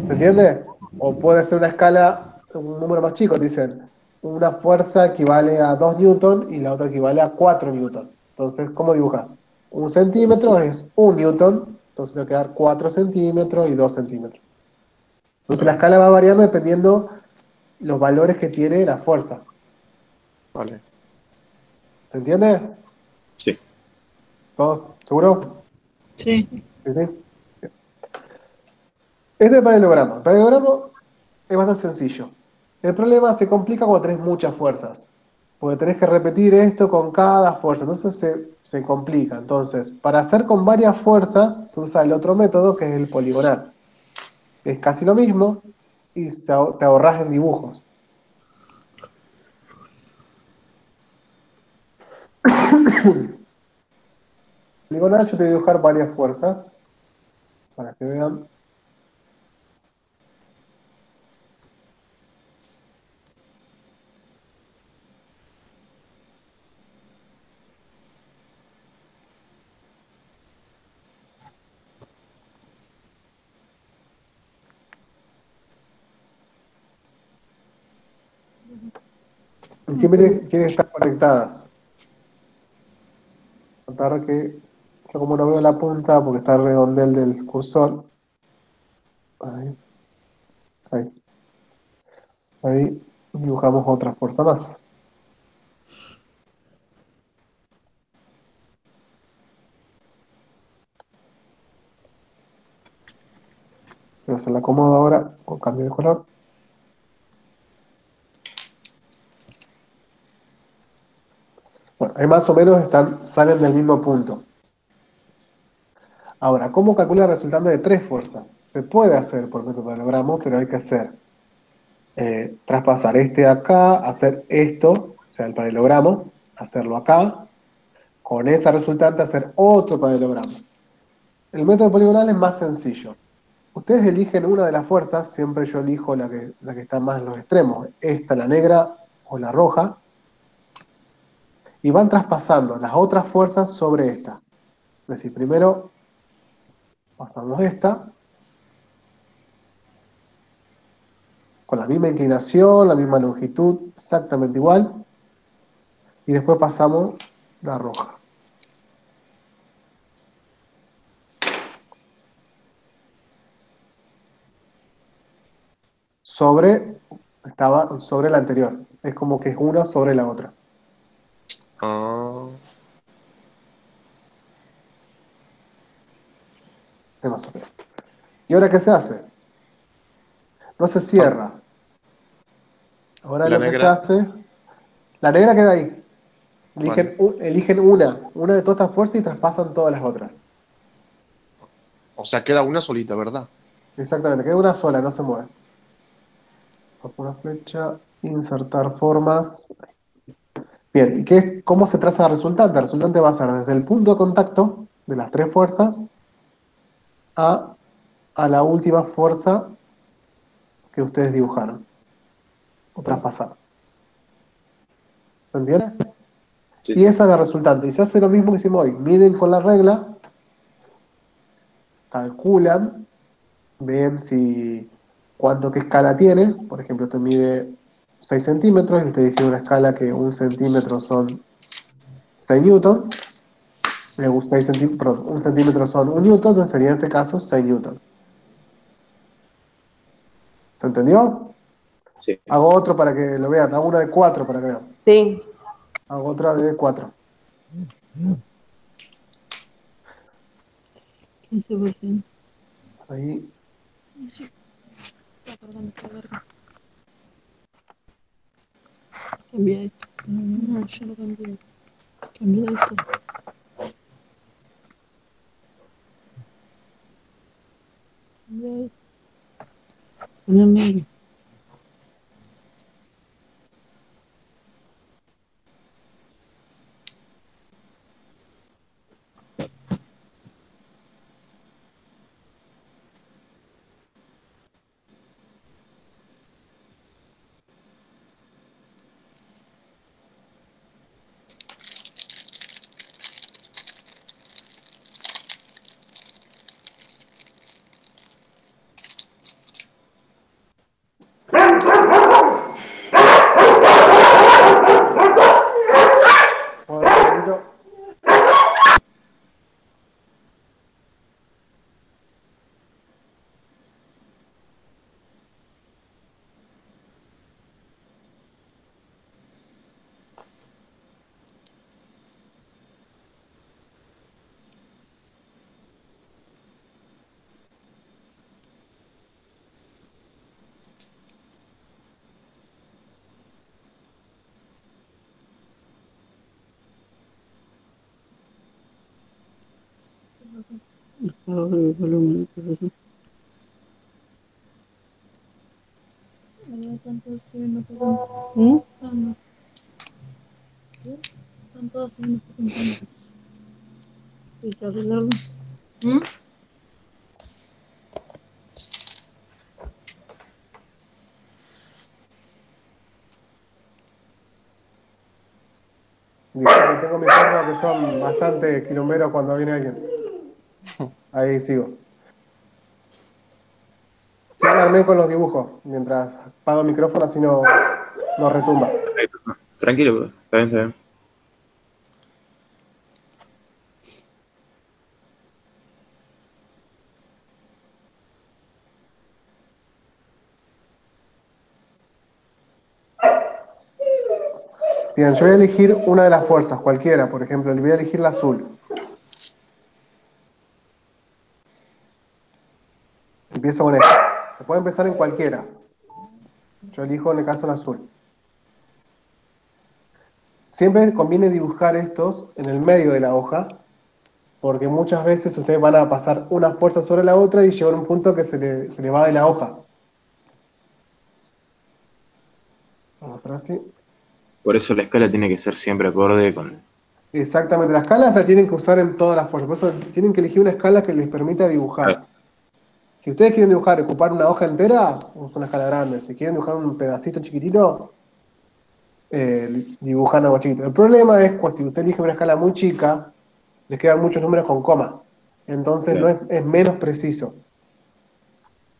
¿Se entiende? O puede ser una escala, un número más chico, te dicen, una fuerza equivale a 2 newton y la otra equivale a 4 newton. Entonces, ¿cómo dibujas? 1 centímetro es 1 newton, entonces te va a quedar 4 centímetros y 2 centímetros. Entonces la escala va variando dependiendo los valores que tiene la fuerza. Vale. ¿Se entiende? Sí. ¿Todos? ¿Seguro? Sí. Sí, sí. Este es el paralelogramo. El paralelogramo es bastante sencillo. El problema se complica cuando tenés muchas fuerzas. Porque tenés que repetir esto con cada fuerza. Entonces se complica. Entonces, para hacer con varias fuerzas, se usa el otro método que es el poligonal. Es casi lo mismo y te ahorras en dibujos. Poligonal, yo te voy a dibujar varias fuerzas para que vean. Y siempre tienen que estar conectadas. Tratar de que, yo como no veo la punta, porque está el redondel del cursor. Ahí, ahí. Ahí dibujamos otra fuerza más. Pero se la acomodo ahora con cambio de color. Bueno, ahí más o menos salen del mismo punto. Ahora, ¿cómo calcula el resultante de 3 fuerzas? Se puede hacer por método de paralelogramo, pero hay que hacer traspasar este de acá, hacer esto, o sea, el paralelogramo, hacerlo acá, con esa resultante hacer otro paralelogramo. El método poligonal es más sencillo. Ustedes eligen una de las fuerzas, siempre yo elijo la que está más en los extremos, esta, la negra o la roja, y van traspasando las otras fuerzas sobre esta. Es decir, primero pasamos esta, con la misma inclinación, la misma longitud, exactamente igual, y después pasamos la roja. Estaba sobre la anterior. Es como que es una sobre la otra. Ah, Es más o menos. ¿Y ahora qué se hace? No se cierra. Ahora ¿y la lo que se negra? hace, la negra queda ahí. Vale. Eligen una de todas estas fuerzas y traspasan todas las otras. O sea, queda una solita, ¿verdad? Exactamente, queda una sola, no se mueve. Con una flecha, insertar formas. Bien, ¿y cómo se traza el resultante? El resultante va a ser desde el punto de contacto de las 3 fuerzas a la última fuerza que ustedes dibujaron o traspasaron. ¿Se entiende? Sí, Y esa es la resultante. Y se hace lo mismo que hicimos hoy. Miden con la regla, calculan, ven qué escala tiene. Por ejemplo, esto mide 6 centímetros y usted dice una escala que 1 centímetro son 6 newton. 1 centímetro son 1 newton, entonces sería en este caso 6 newton. ¿Se entendió? sí. Hago otro para que lo vean. Hago una de 4 para que vean. Sí. Hago otra de 4. 15%. Ahí. Sí. Está cargando esta verga. Cambia esto. No, yo lo cambié. Cambia esto. Cambia esto. Poner negro. Vamos a ver un poquito. Abajo el volumen. Profesor. Ahí están todos subiendo por ¿Mm? Están todos subiendo por ventana. ¿Y que arreglarlo? ¿Mm? Disculpen, tengo mis perros que son bastante quilomberos cuando viene alguien. Ahí sigo. Síganme con los dibujos mientras apago el micrófono, así no retumba. Tranquilo, está bien, está bien. Bien, yo voy a elegir una de las fuerzas, cualquiera, por ejemplo, le voy a elegir la azul. Empiezo con esta. Se puede empezar en cualquiera. Yo elijo en el caso el azul. Siempre conviene dibujar estos en el medio de la hoja, porque muchas veces ustedes van a pasar una fuerza sobre la otra y llegar a un punto que se le va de la hoja. Vamos a hacer así. Por eso la escala tiene que ser siempre acorde con... Exactamente, las escalas la tienen que usar en todas las fuerzas, por eso tienen que elegir una escala que les permita dibujar. Claro. Si ustedes quieren dibujar, ocupar una hoja entera, usan una escala grande. Si quieren dibujar un pedacito chiquitito, dibujan algo chiquito. El problema es que si usted elige una escala muy chica, les quedan muchos números con coma. Entonces Claro. es menos preciso.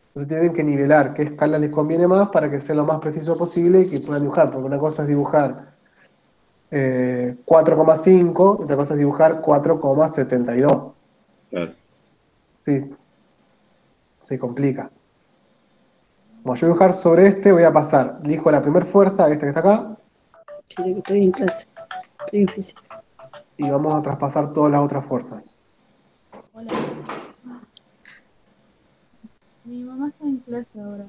Entonces tienen que nivelar qué escala les conviene más para que sea lo más preciso posible y que puedan dibujar. Porque una cosa es dibujar 4,5 y otra cosa es dibujar 4,72. Claro. Sí, se complica. Como yo voy a dibujar sobre este, voy a pasar, elijo la primera fuerza, esta que está acá, Quiere que estoy en clase. Estoy en física. y vamos a traspasar todas las otras fuerzas. Hola. Mi mamá está en clase ahora.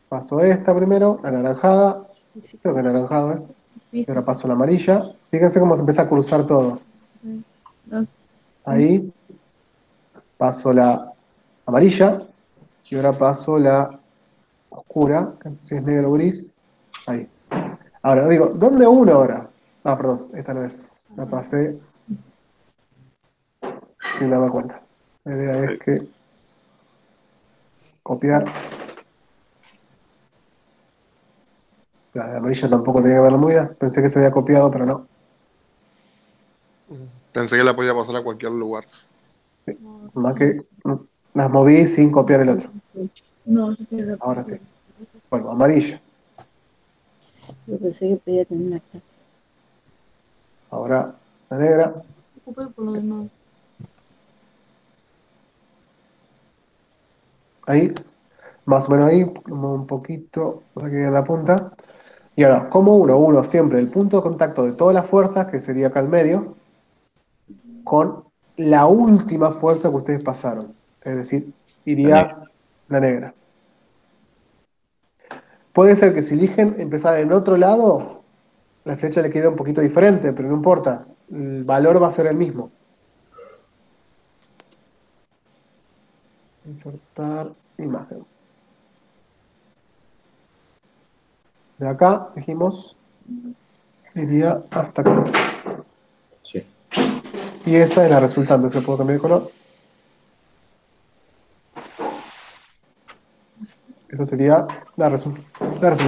Paso esta primero, la anaranjada, Física. creo que naranjado es, y Física. ahora paso la amarilla. Fíjense cómo se empieza a cruzar todo. Los- Ahí, paso la amarilla, y ahora paso la oscura, que si es negro o gris, ahí. Ahora, digo, ¿dónde uno ahora? Ah, perdón, esta no es, la pasé sin darme cuenta. La idea es que copiar. La amarilla tampoco tenía que verla muy bien, pensé que se había copiado, pero no. Pensé que la podía pasar a cualquier lugar. Más que las moví sin copiar el otro. No, yo quiero Ahora sí. Bueno, amarilla. Yo pensé que podía tener una clase. Ahora la negra. ocupé por lo demás. Ahí. Más o menos ahí. Como un poquito para que vea la punta. Y ahora, como uno siempre el punto de contacto de todas las fuerzas, que sería acá al medio, con la última fuerza que ustedes pasaron. Es decir, iría la negra. Puede ser que si eligen empezar en otro lado, la flecha le quede un poquito diferente, pero no importa. El valor va a ser el mismo. Insertar imagen. De acá, dijimos, iría hasta acá. Sí. Y esa es la resultante. ¿Se puede cambiar de color? Esa sería la resultante.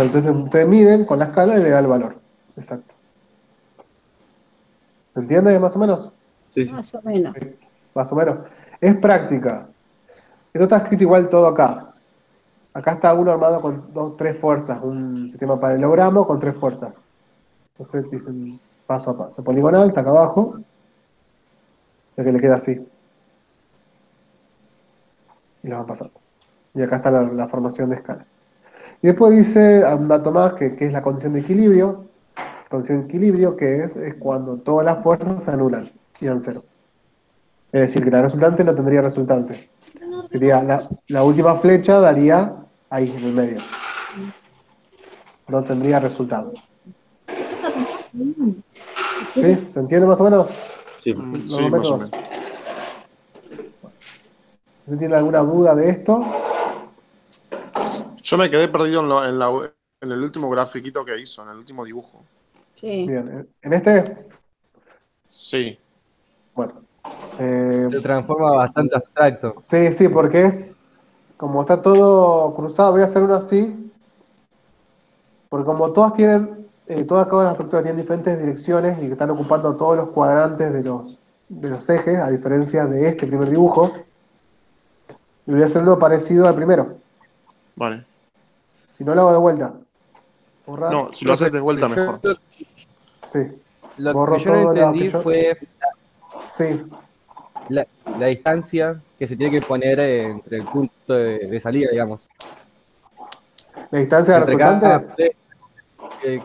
Entonces ustedes miden con la escala y le da el valor. Exacto. ¿Se entiende más o menos? Sí, sí. Más o menos. Sí, más o menos. Es práctica. Esto está escrito igual todo acá. Acá está uno armado con tres fuerzas. Un sistema paralelogramo con tres fuerzas. Entonces dicen paso a paso. Poligonal, está acá abajo. Lo que le queda así. Y lo van pasando. Y acá está la formación de escala. Y después dice un dato más que es la condición de equilibrio. Condición de equilibrio que es cuando todas las fuerzas se anulan y dan cero. Es decir, que la resultante no tendría resultante. Sería la última flecha daría ahí en el medio. No tendría resultado. ¿Sí? ¿Se entiende más o menos? Sí. Los Sí, dos más o métodos. menos. ¿Se tiene alguna duda de esto? Yo me quedé perdido en el último grafiquito que hizo, en el último dibujo. Sí. Bien. ¿En este? Sí. Bueno. Eh, Se transforma bastante abstracto. sí, porque como está todo cruzado, voy a hacer uno así, porque como todas cada las estructuras tienen diferentes direcciones y que están ocupando todos los cuadrantes de los ejes, a diferencia de este primer dibujo, y voy a hacer uno parecido al primero. Vale. Si no lo hago de vuelta. Borrar. No, si lo haces de vuelta, Yo- mejor. Sí. Lo que Borro yo no todo lo que entendí yo. fue Sí. la distancia que se tiene que poner entre el punto de salida, digamos. La distancia de Entre cada resultante. eh,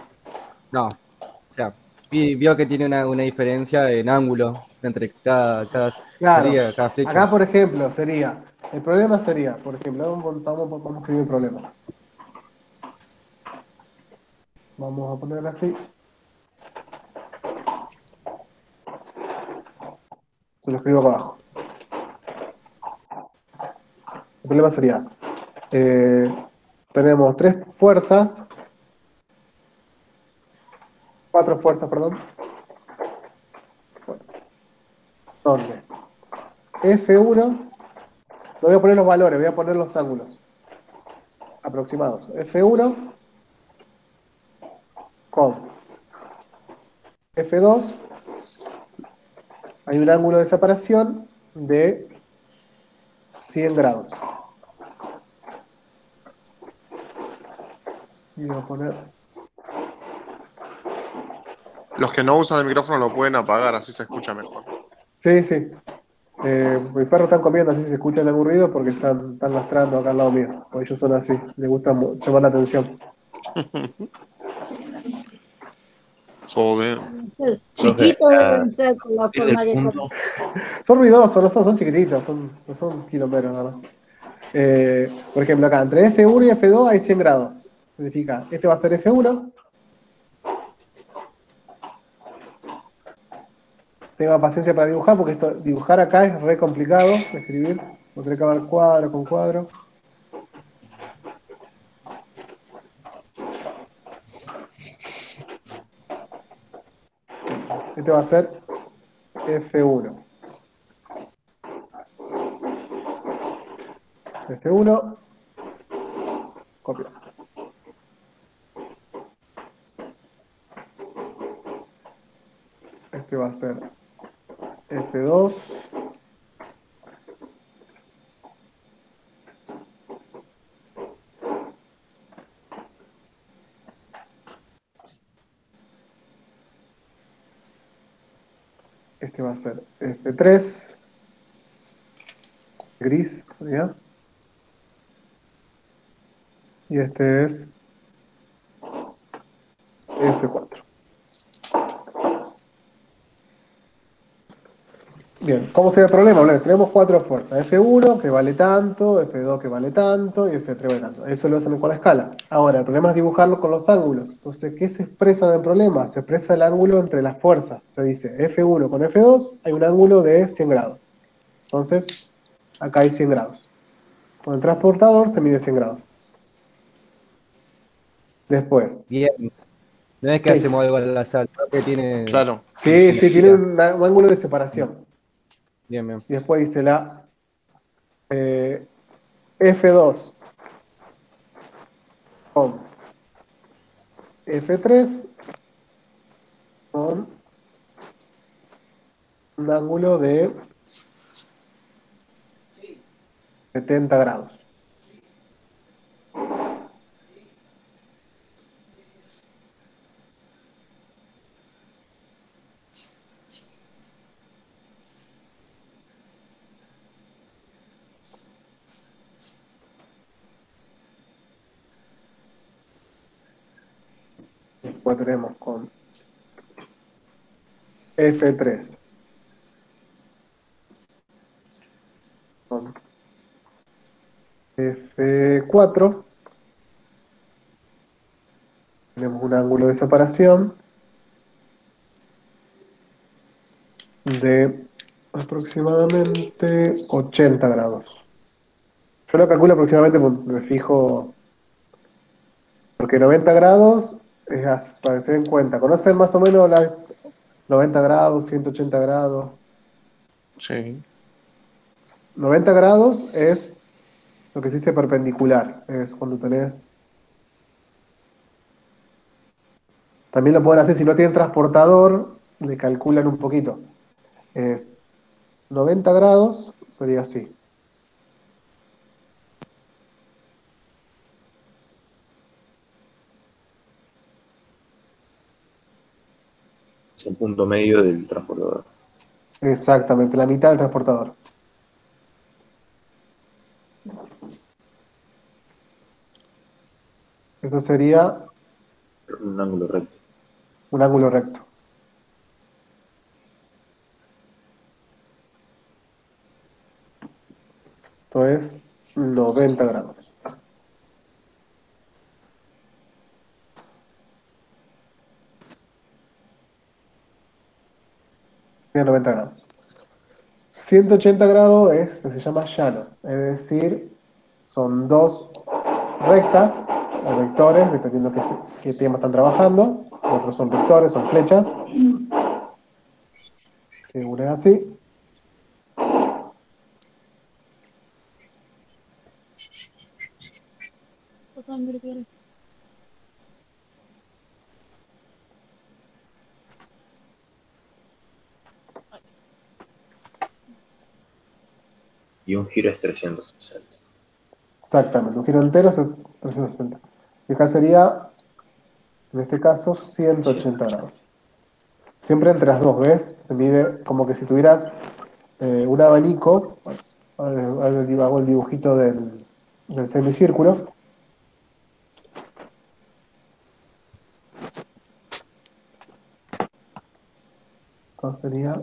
no, o sea, vio que tiene una diferencia en ángulo entre cada Claro. salida, cada flecha. Acá, por ejemplo, sería. El problema sería, por ejemplo, vamos a escribir el problema. Vamos a ponerlo así. Se lo escribo acá abajo. El problema sería, eh, tenemos cuatro fuerzas, perdón. Fuerzas. Donde F1, no voy a poner los valores, voy a poner los ángulos aproximados. F1 con F2 hay un ángulo de separación de 100 grados. Y voy a poner. Los que no usan el micrófono lo pueden apagar, así se escucha mejor. Sí, sí. Mis perros están comiendo, así se escucha el ruido porque están lastrando acá al lado mío. Porque ellos son así, les gusta llamar la atención. Joder. Chiquitos Entonces, deben ser por la desde forma el que punto, Son ruidosos, son chiquititos, no son kilómetros nada más. Por ejemplo, acá entre F1 y F2 hay 100 grados. Significa, este va a ser F1. Tenga paciencia para dibujar, porque dibujar acá es re complicado de escribir. Voy a tener que acabar cuadro con cuadro. Este va a ser F1. F1. Copia. Este va a ser F2. Este va a ser F3. Gris, ¿ya? Y este es F4. Bien, ¿cómo sería el problema? Bueno, tenemos 4 fuerzas. F1 que vale tanto, F2 que vale tanto y F3 vale tanto. Eso lo hacen con la escala. Ahora, el problema es dibujarlo con los ángulos. Entonces, ¿qué se expresa en el problema? Se expresa el ángulo entre las fuerzas. Se dice F1 con F2 hay un ángulo de 100 grados. Entonces, acá hay 100 grados. Con el transportador se mide 100 grados. Después, Bien. No es que sí, hacemos algo al azar, sino que tiene Claro. sí, tiene energía. un ángulo de separación. Bien, bien. Y después dice la F2 con F3 son un ángulo de 70 grados. Después tenemos con F3 con F4 tenemos un ángulo de separación de aproximadamente 80 grados. Yo lo calculo aproximadamente, me fijo, porque 90 grados es para que se den cuenta. ¿Conocen más o menos las 90 grados, 180 grados? Sí. 90 grados es lo que se dice perpendicular. Es cuando tenés... También lo pueden hacer si no tienen transportador, le calculan un poquito. Es 90 grados, sería así. Es el punto medio del transportador. Exactamente, la mitad del transportador. Eso sería Un ángulo recto. un ángulo recto. Esto es 90 grados. Tiene 90 grados. 180 grados es lo que se llama llano. Es decir, son dos rectas o vectores, dependiendo qué tema están trabajando. Otros son vectores, son flechas. Que una es así. Y un giro es 360. Exactamente, un giro entero es 360. Y acá sería, en este caso, 180 grados. Siempre entre las dos, ¿ves? Se mide como que si tuvieras un abanico. Hago el dibujito del semicírculo. Entonces sería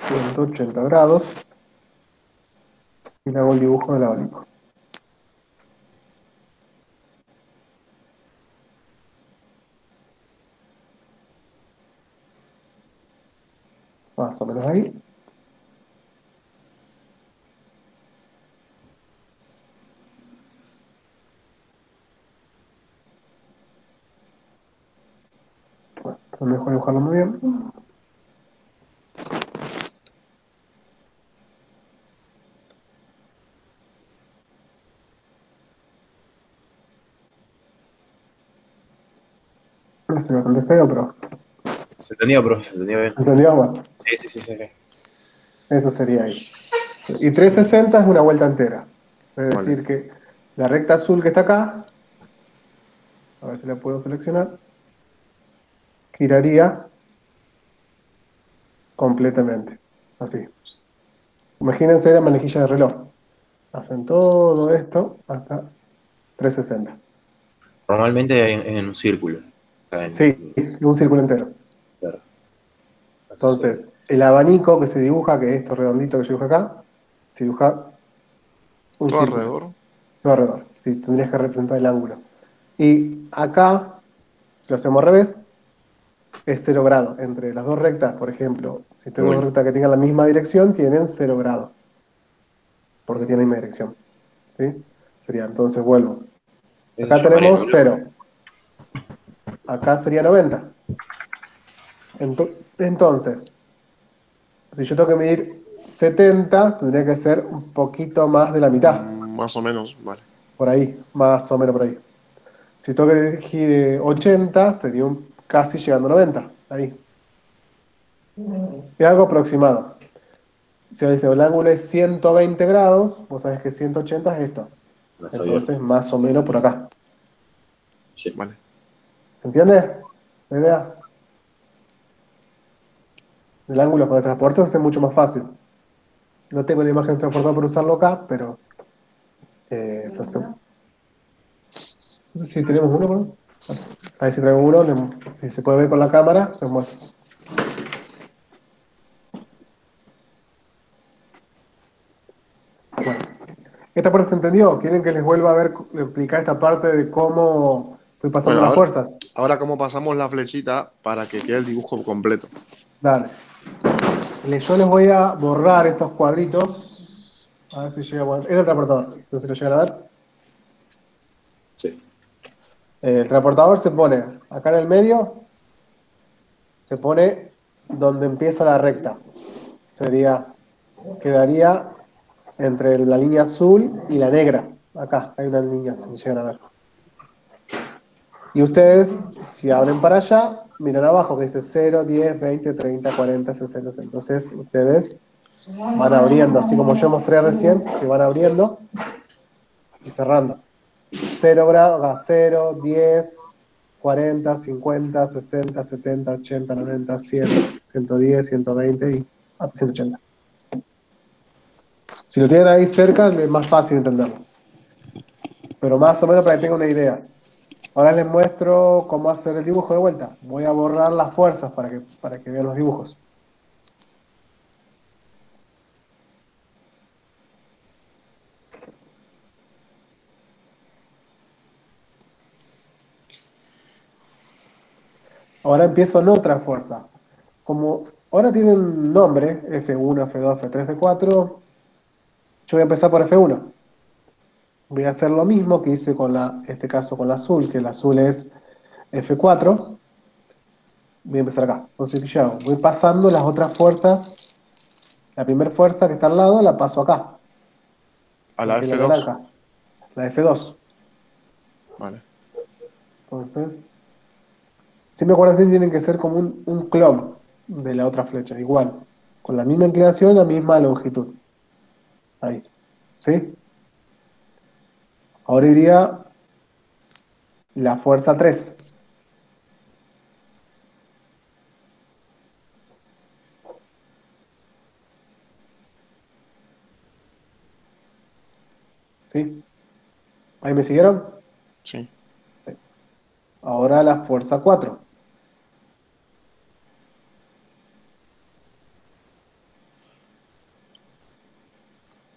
180 grados. Y le hago el dibujo del abanico. Más o menos ahí. Bueno, entonces mejor dibujarlo muy bien. No sé, bastante feo, pero Se entendía, profe, se entendía bien. ¿entendió? Bueno, Sí. eso sería ahí. Y 360 es una vuelta entera. Es Vale. decir que la recta azul que está acá, a ver si la puedo seleccionar, giraría completamente. Así. Imagínense la manejilla de reloj. Hacen todo esto hasta 360. Normalmente en un círculo. O sea, Sí, un círculo entero. claro. Entonces, el abanico que se dibuja, que es esto redondito que yo dibujo acá, se dibuja un Todo círculo, alrededor. todo alrededor. Sí, tendrías que representar el ángulo. Y acá, si lo hacemos al revés, es 0 grado. Entre las dos rectas, por ejemplo, si tengo dos Uy. rectas que tengan la misma dirección, tienen 0 grado. Porque tienen la misma dirección. ¿Sí? Sería, entonces vuelvo. Eso Acá se llamaría tenemos ángulo. 0. Acá sería 90. Entonces, si yo tengo que medir 70, tendría que ser un poquito más de la mitad. Más o menos, vale. Por ahí, más o menos por ahí. Si tengo que elegir 80, sería casi llegando a 90. Ahí. Es algo aproximado. Si dice el ángulo es 120 grados, vos sabés que 180 es esto. No sabía. Entonces, más o menos por acá. Sí. Vale. ¿Se entiende la idea? El ángulo para transporte es mucho más fácil. No tengo la imagen transportada para usarlo acá, pero se hace. No sé si tenemos uno, ¿no? A ver si traigo uno, si se puede ver con la cámara, les muestro. Bueno, esta parte se entendió. ¿Quieren que les vuelva a ver, explicar esta parte de cómo fui pasando Bueno, las fuerzas? ahora cómo pasamos la flechita para que quede el dibujo completo. Dale. Yo les voy a borrar estos cuadritos. A ver si llega a... Es el transportador. No sé si lo llegan a ver. Sí. El transportador se pone acá en el medio. Se pone donde empieza la recta. Quedaría entre la línea azul y la negra. Acá hay una línea, si llegan a ver. Y ustedes, si abren para allá, miran abajo que dice 0, 10, 20, 30, 40, 60. Entonces, ustedes van abriendo, así como yo mostré recién, que van abriendo y cerrando. 0 grados, acá 0, 10, 40, 50, 60, 70, 80, 90, 100, 110, 120 y hasta 180. Si lo tienen ahí cerca, es más fácil entenderlo. Pero más o menos para que tengan una idea. Ahora les muestro cómo hacer el dibujo de vuelta. Voy a borrar las fuerzas para que vean los dibujos. Ahora empiezo en otra fuerza. Como ahora tiene un nombre, F1, F2, F3, F4, yo voy a empezar por F1. Voy a hacer lo mismo que hice en este caso con la azul, que el azul es F4. Voy a empezar acá. Entonces, ¿qué hago? Voy pasando las otras fuerzas. La primera fuerza que está al lado la paso acá. A la Que es la F2. naranja. La F2. Vale. Entonces, si me acuerdan, tienen que ser como un clon de la otra flecha, igual. Con la misma inclinación, la misma longitud. Ahí. ¿Sí? Ahora iría la fuerza 3. ¿Sí? ¿Ahí me siguieron? Sí. Ahora la fuerza 4.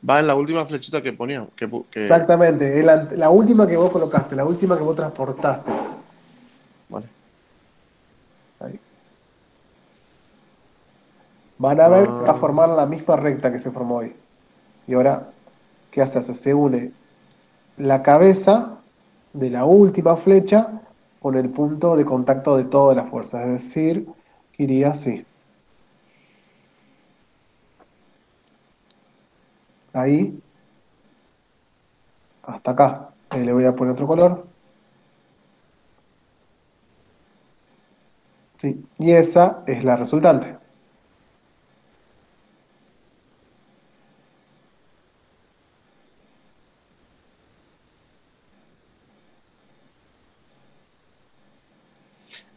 Va en la última flechita que ponía. Exactamente, es la última que vos colocaste, la última que vos transportaste. Vale. Ahí. Van a ver que se va a Ah, formar la misma recta que se formó hoy. Y ahora, ¿qué hace? Se une la cabeza de la última flecha con el punto de contacto de toda la fuerza. Es decir, que iría así. Ahí. Hasta acá. Ahí le voy a poner otro color. Sí. Y esa es la resultante.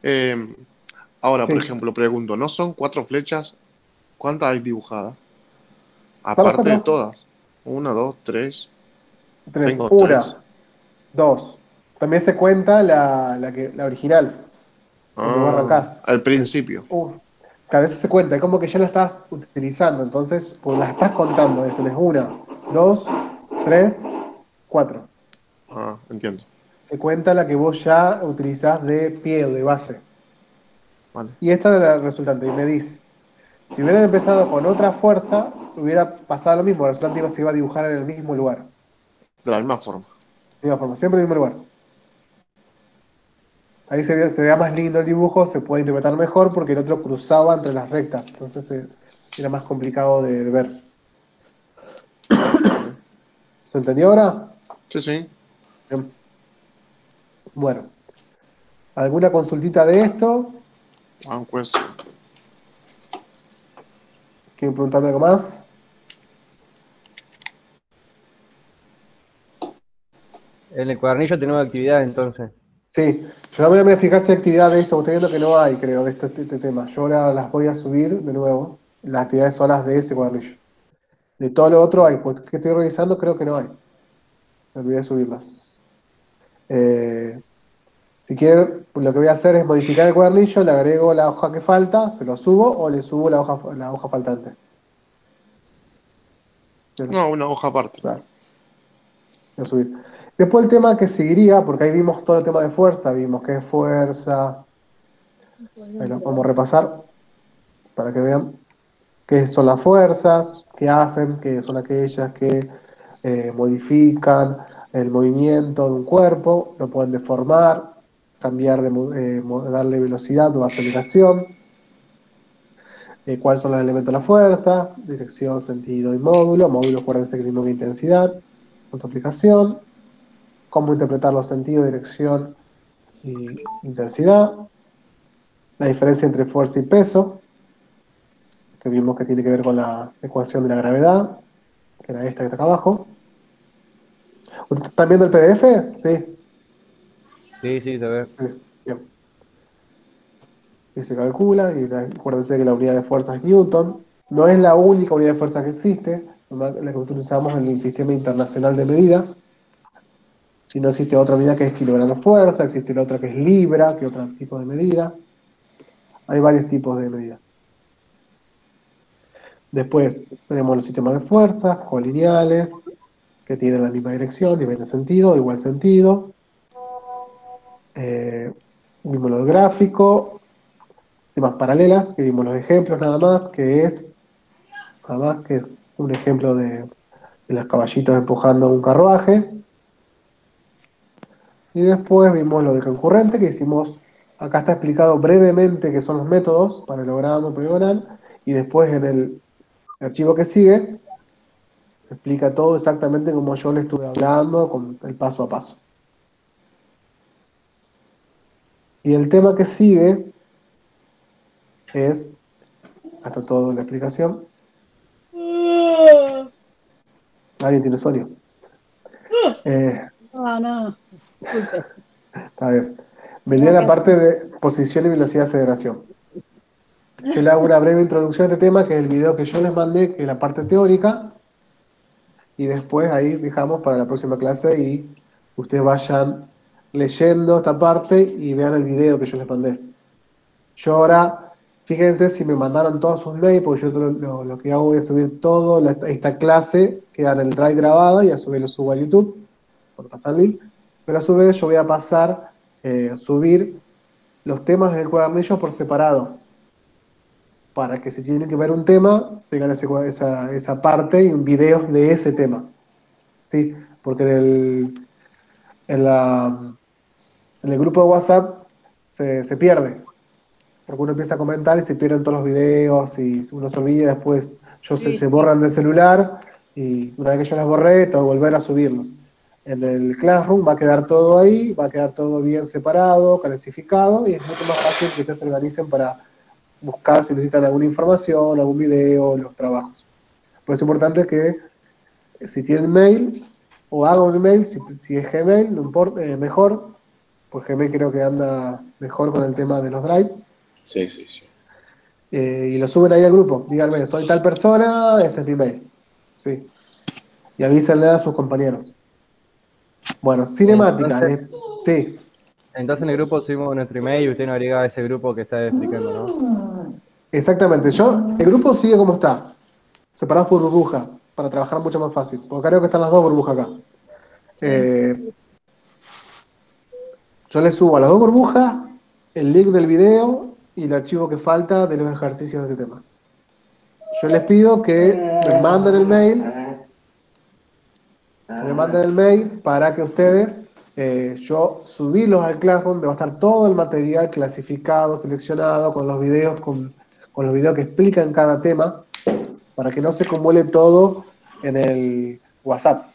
eh, ahora, por Sí. ejemplo, pregunto, ¿no son 4 flechas? ¿Cuántas hay dibujadas? ¿Están los Aparte de 4? todas. 1, 2, 3. Tenés Tengo 3. una, dos. También se cuenta la original, donde vos Ah, arrancás. al principio. Claro, eso se cuenta, es como que ya la estás utilizando, entonces pues la estás contando. Tenés 1, 2, 3, 4. Ah, entiendo. Se cuenta la que vos ya utilizás de pie o de base. Vale. Y esta es la resultante, y medís. Si hubieran empezado con otra fuerza, hubiera pasado lo mismo, el resultante se iba a dibujar en el mismo lugar. De la misma forma. De la misma forma, siempre en el mismo lugar. Ahí se vea más lindo el dibujo, se puede interpretar mejor porque el otro cruzaba entre las rectas, entonces era más complicado de ver. ¿Se entendió ahora? Sí, sí. Bien. Bueno, ¿alguna consultita de esto? One question. ¿Quieren preguntarme algo más? En el cuadernillo tenemos actividad entonces. Sí, yo ahora voy a fijar si hay actividad de esto. Estoy viendo que no hay, creo, de este tema. Yo ahora las voy a subir de nuevo. Las actividades son las de ese cuadernillo. De todo lo otro hay, pues que estoy revisando, creo que no hay. Me olvidé de subirlas. Si quieren, pues lo que voy a hacer es modificar el cuadernillo, le agrego la hoja que falta, se lo subo o le subo la hoja faltante. No, una hoja aparte. Claro, voy a subir. Después el tema que seguiría, porque ahí vimos todo el tema de fuerza, vimos qué es fuerza. Ahí lo vamos a repasar para que vean qué son las fuerzas, qué hacen, qué son aquellas que modifican el movimiento de un cuerpo, lo pueden deformar, cambiar darle velocidad o aceleración, cuáles son los elementos de la fuerza, dirección, sentido y módulo. Módulo, acuérdense que mismo que intensidad, multiplicación, cómo interpretar los sentidos, dirección y intensidad, la diferencia entre fuerza y peso, que vimos que tiene que ver con la ecuación de la gravedad, que era esta que está acá abajo. ¿Ustedes están viendo el PDF? Sí. Sí, se ve. Sí, bien. Y se calcula, y acuérdense que la unidad de fuerza es Newton. No es la única unidad de fuerza que existe, la que utilizamos en el sistema internacional de medida, sino existe otra unidad que es kilogramo fuerza, existe la otra que es libra, que es otro tipo de medida. Hay varios tipos de medida. Después tenemos los sistemas de fuerzas, colineales, que tienen la misma dirección, diferente sentido, igual sentido. Vimos los gráficos, temas paralelas, que vimos los ejemplos nada más, que es un ejemplo de los caballitos empujando un carruaje. Y después vimos lo de concurrente, que hicimos, acá está explicado brevemente qué son los métodos, paralelogramo, poligonal, y después en el archivo que sigue se explica todo exactamente como yo le estuve hablando, con el paso a paso. Y el tema que sigue es, hasta toda la explicación. ¿Alguien tiene sueño? No, disculpe. Está bien. Vendría la parte de posición y velocidad de aceleración. Yo le hago una breve introducción a este tema, que es el video que yo les mandé, que es la parte teórica, y después ahí dejamos para la próxima clase y ustedes vayan leyendo esta parte y vean el video que yo les mandé. Yo ahora, fíjense si me mandaron todos sus mails, porque yo lo que hago es subir toda esta clase, queda en el drive grabada y a su vez lo subo a YouTube, por pasar el link, pero a su vez yo voy a pasar, subir los temas del cuadernillo por separado, para que si tienen que ver un tema, tengan esa parte y un video de ese tema. ¿Sí? Porque en el grupo de WhatsApp se pierde. Porque uno empieza a comentar y se pierden todos los videos y uno se olvida, después se borran del celular y una vez que yo las borré, tengo que volver a subirlos. En el Classroom va a quedar todo ahí, va a quedar todo bien separado, clasificado y es mucho más fácil que ustedes se organicen para buscar si necesitan alguna información, algún video, los trabajos. Por eso es importante que si tienen mail o hagan un email, si es Gmail, no importa, mejor, pues Gmail creo que anda mejor con el tema de los drive. Sí. Y lo suben ahí al grupo. Díganme, soy tal persona, este es mi mail. Sí. Y avísenle a sus compañeros. Bueno, cinemática. Sí. Entonces en el grupo subimos nuestro email y usted nos agrega a ese grupo que está explicando, ¿no? Exactamente. El grupo sigue como está, separados por burbuja, para trabajar mucho más fácil. Porque creo que están las dos burbujas acá. Yo les subo a las dos burbujas el link del video y el archivo que falta de los ejercicios de este tema. Yo les pido que me manden el mail para que ustedes, yo subirlos al Classroom, donde va a estar todo el material clasificado, seleccionado, con los videos, con los videos que explican cada tema, para que no se acumule todo en el WhatsApp.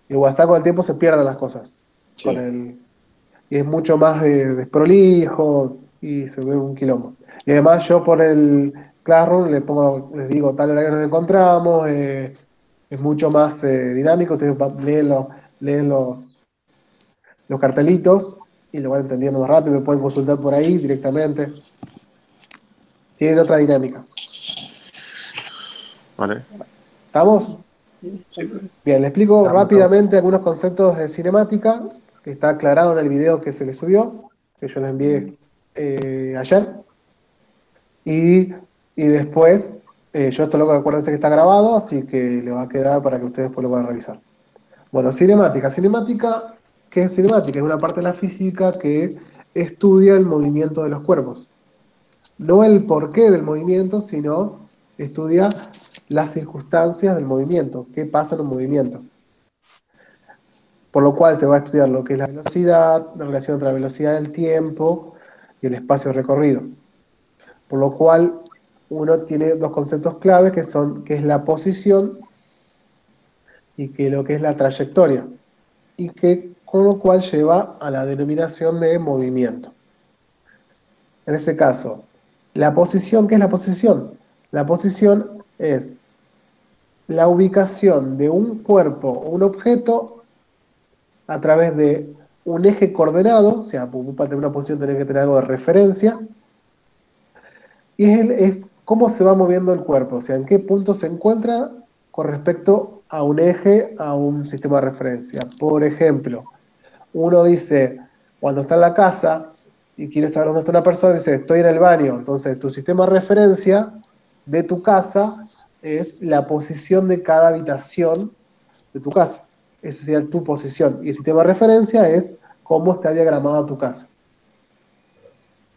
El WhatsApp con el tiempo se pierden las cosas. Sí. Y es mucho más desprolijo y se ve un quilombo. Y además yo por el Classroom les digo tal horario nos encontramos, es mucho más dinámico, ustedes leen los cartelitos y lo van entendiendo más rápido, me pueden consultar por ahí directamente. Tienen otra dinámica. Vale. ¿Estamos? Sí. Bien, le explico Estamos. rápidamente algunos conceptos de cinemática, que está aclarado en el video que se les subió, que yo les envié ayer. Y después, yo esto lo acuérdense que está grabado, así que le va a quedar para que ustedes después lo puedan revisar. Bueno, cinemática. Cinemática, ¿qué es cinemática? Es una parte de la física que estudia el movimiento de los cuerpos. No el porqué del movimiento, sino estudia las circunstancias del movimiento, qué pasa en un movimiento. Por lo cual se va a estudiar lo que es la velocidad, la relación entre la velocidad del tiempo y el espacio recorrido. Por lo cual uno tiene dos conceptos claves que es la posición y que lo que es la trayectoria. Y que con lo cual lleva a la denominación de movimiento. En ese caso, la posición, ¿qué es la posición? La posición es la ubicación de un cuerpo o un objeto a través de un eje coordenado, o sea, para tener una posición tenés que tener algo de referencia, y es cómo se va moviendo el cuerpo, o sea, en qué punto se encuentra con respecto a un eje, a un sistema de referencia. Por ejemplo, uno dice, cuando está en la casa y quiere saber dónde está una persona, dice, estoy en el baño. Entonces, tu sistema de referencia de tu casa es la posición de cada habitación de tu casa. Esa sería tu posición. Y el sistema de referencia es cómo está diagramada tu casa.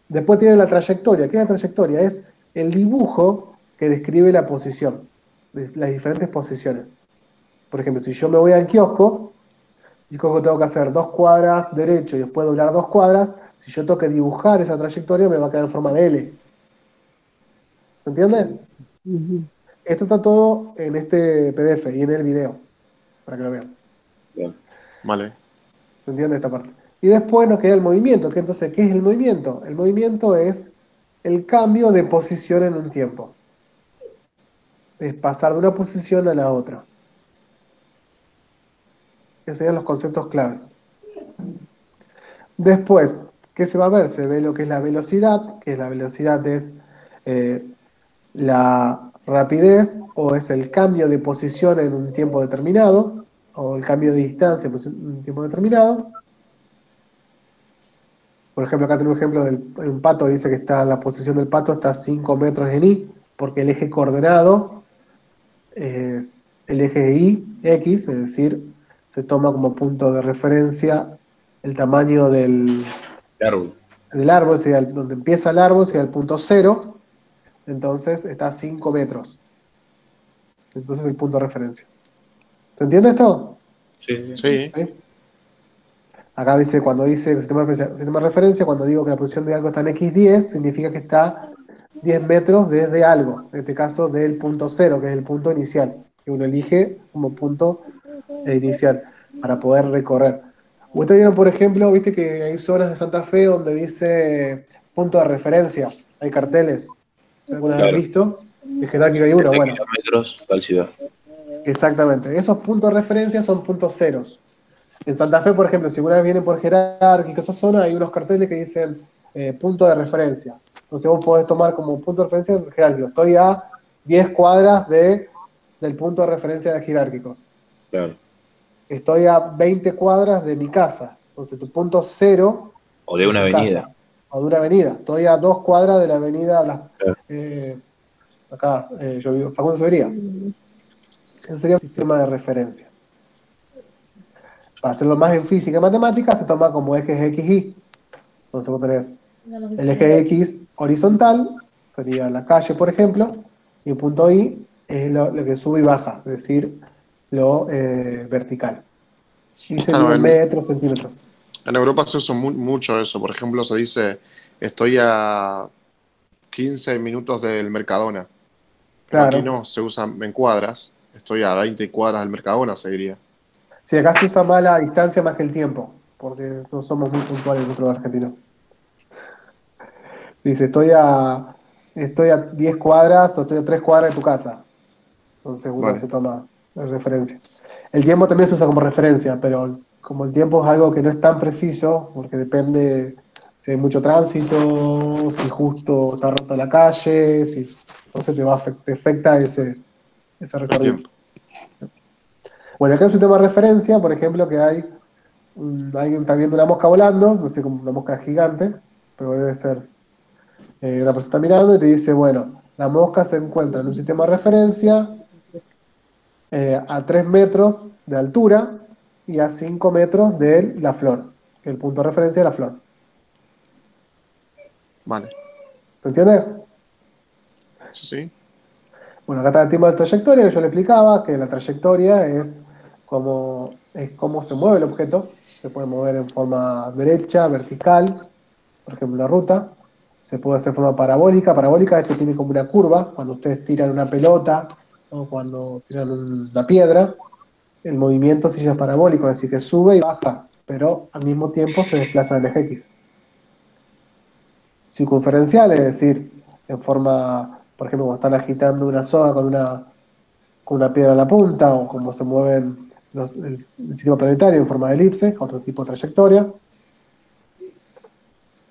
Después tiene la trayectoria. ¿Qué es la trayectoria? Es el dibujo que describe la posición, las diferentes posiciones. Por ejemplo, si yo me voy al kiosco, y tengo que hacer 2 cuadras derecho y después doblar 2 cuadras, si yo tengo que dibujar esa trayectoria me va a quedar en forma de L. ¿Se entiende? Ujú. Esto está todo en este PDF y en el video, para que lo vean. Bien. Vale. ¿Se entiende esta parte? Y después nos queda el movimiento. Entonces, ¿qué es el movimiento? El movimiento es el cambio de posición en un tiempo. Es pasar de una posición a la otra. Esos serían los conceptos claves. Después, ¿qué se va a ver? Se ve lo que es la velocidad, que la velocidad es la rapidez o es el cambio de posición en un tiempo determinado, o el cambio de distancia en un tiempo determinado. Por ejemplo, acá tengo un ejemplo de un pato que dice que la posición del pato está a 5 metros en Y, porque el eje coordenado es el eje Y, X, es decir, se toma como punto de referencia el tamaño del Árbol. árbol, donde empieza el árbol, sería el punto 0, entonces está a 5 metros. Entonces el punto de referencia. ¿Se entiende esto? Sí, sí, sí. Sí. ¿Sí? Acá dice, cuando dice sistema de referencia, cuando digo que la posición de algo está en X10, significa que está 10 metros desde algo, en este caso del punto 0, que es el punto inicial, que uno elige como punto inicial para poder recorrer. Ustedes vieron, por ejemplo, viste que hay zonas de Santa Fe donde dice punto de referencia, hay carteles. ¿Alguna vez han Claro. visto? Es que tal que hay uno, 60 bueno. kilómetros, tal ciudad. Exactamente. Esos puntos de referencia son puntos ceros. En Santa Fe, por ejemplo, si una vez vienen por jerárquica, esa zona, hay unos carteles que dicen punto de referencia. Entonces vos podés tomar como punto de referencia jerárquico. Estoy a 10 cuadras del punto de referencia de jerárquicos. Claro. Estoy a 20 cuadras de mi casa. Entonces tu punto cero O de es una tu avenida. casa. o de una avenida. Estoy a 2 cuadras de la avenida, Claro. acá, yo vivo, Facundo Subería. Eso sería un sistema de referencia. Para hacerlo más en física y matemática, se toma como ejes X, Y. Entonces vos tenés el eje X horizontal, sería la calle, por ejemplo, y el punto Y es lo que sube y baja, es decir, lo vertical. Y se Claro, mide en metros, centímetros. en Europa se usa mucho eso. Por ejemplo, se dice, estoy a 15 minutos del Mercadona. Pero aquí Claro. no, se usa en cuadras. Estoy a 20 cuadras del Mercadona, se diría. Sí, acá se usa más la distancia más que el tiempo, porque no somos muy puntuales nosotros argentinos. Dice, estoy a 10 cuadras o estoy a 3 cuadras de tu casa. Entonces uno Vale. se toma de referencia. El tiempo también se usa como referencia, pero como el tiempo es algo que no es tan preciso, porque depende si hay mucho tránsito, si justo está rota la calle, si entonces te afecta ese El recorrido. tiempo. Bueno, acá es un tema de referencia, por ejemplo, que alguien está viendo una mosca volando, no sé, como una mosca gigante, pero debe ser una persona está mirando y te dice, bueno, la mosca se encuentra en un sistema de referencia a 3 metros de altura y a 5 metros de la flor, que es el punto de referencia de la flor. Vale. ¿Se entiende? Sí, sí. Bueno, acá está el tema de trayectoria, que yo le explicaba, que la trayectoria es cómo se mueve el objeto. Se puede mover en forma derecha, vertical, por ejemplo, la ruta. Se puede hacer en forma parabólica. Parabólica es que tiene como una curva. Cuando ustedes tiran una pelota o cuando tiran una piedra, el movimiento sí es parabólico, es decir, que sube y baja, pero al mismo tiempo se desplaza en el eje X. Circunferencial, es decir, en forma, por ejemplo, cuando están agitando una soga con una piedra en la punta, o como se mueven el sistema planetario en forma de elipse, otro tipo de trayectoria.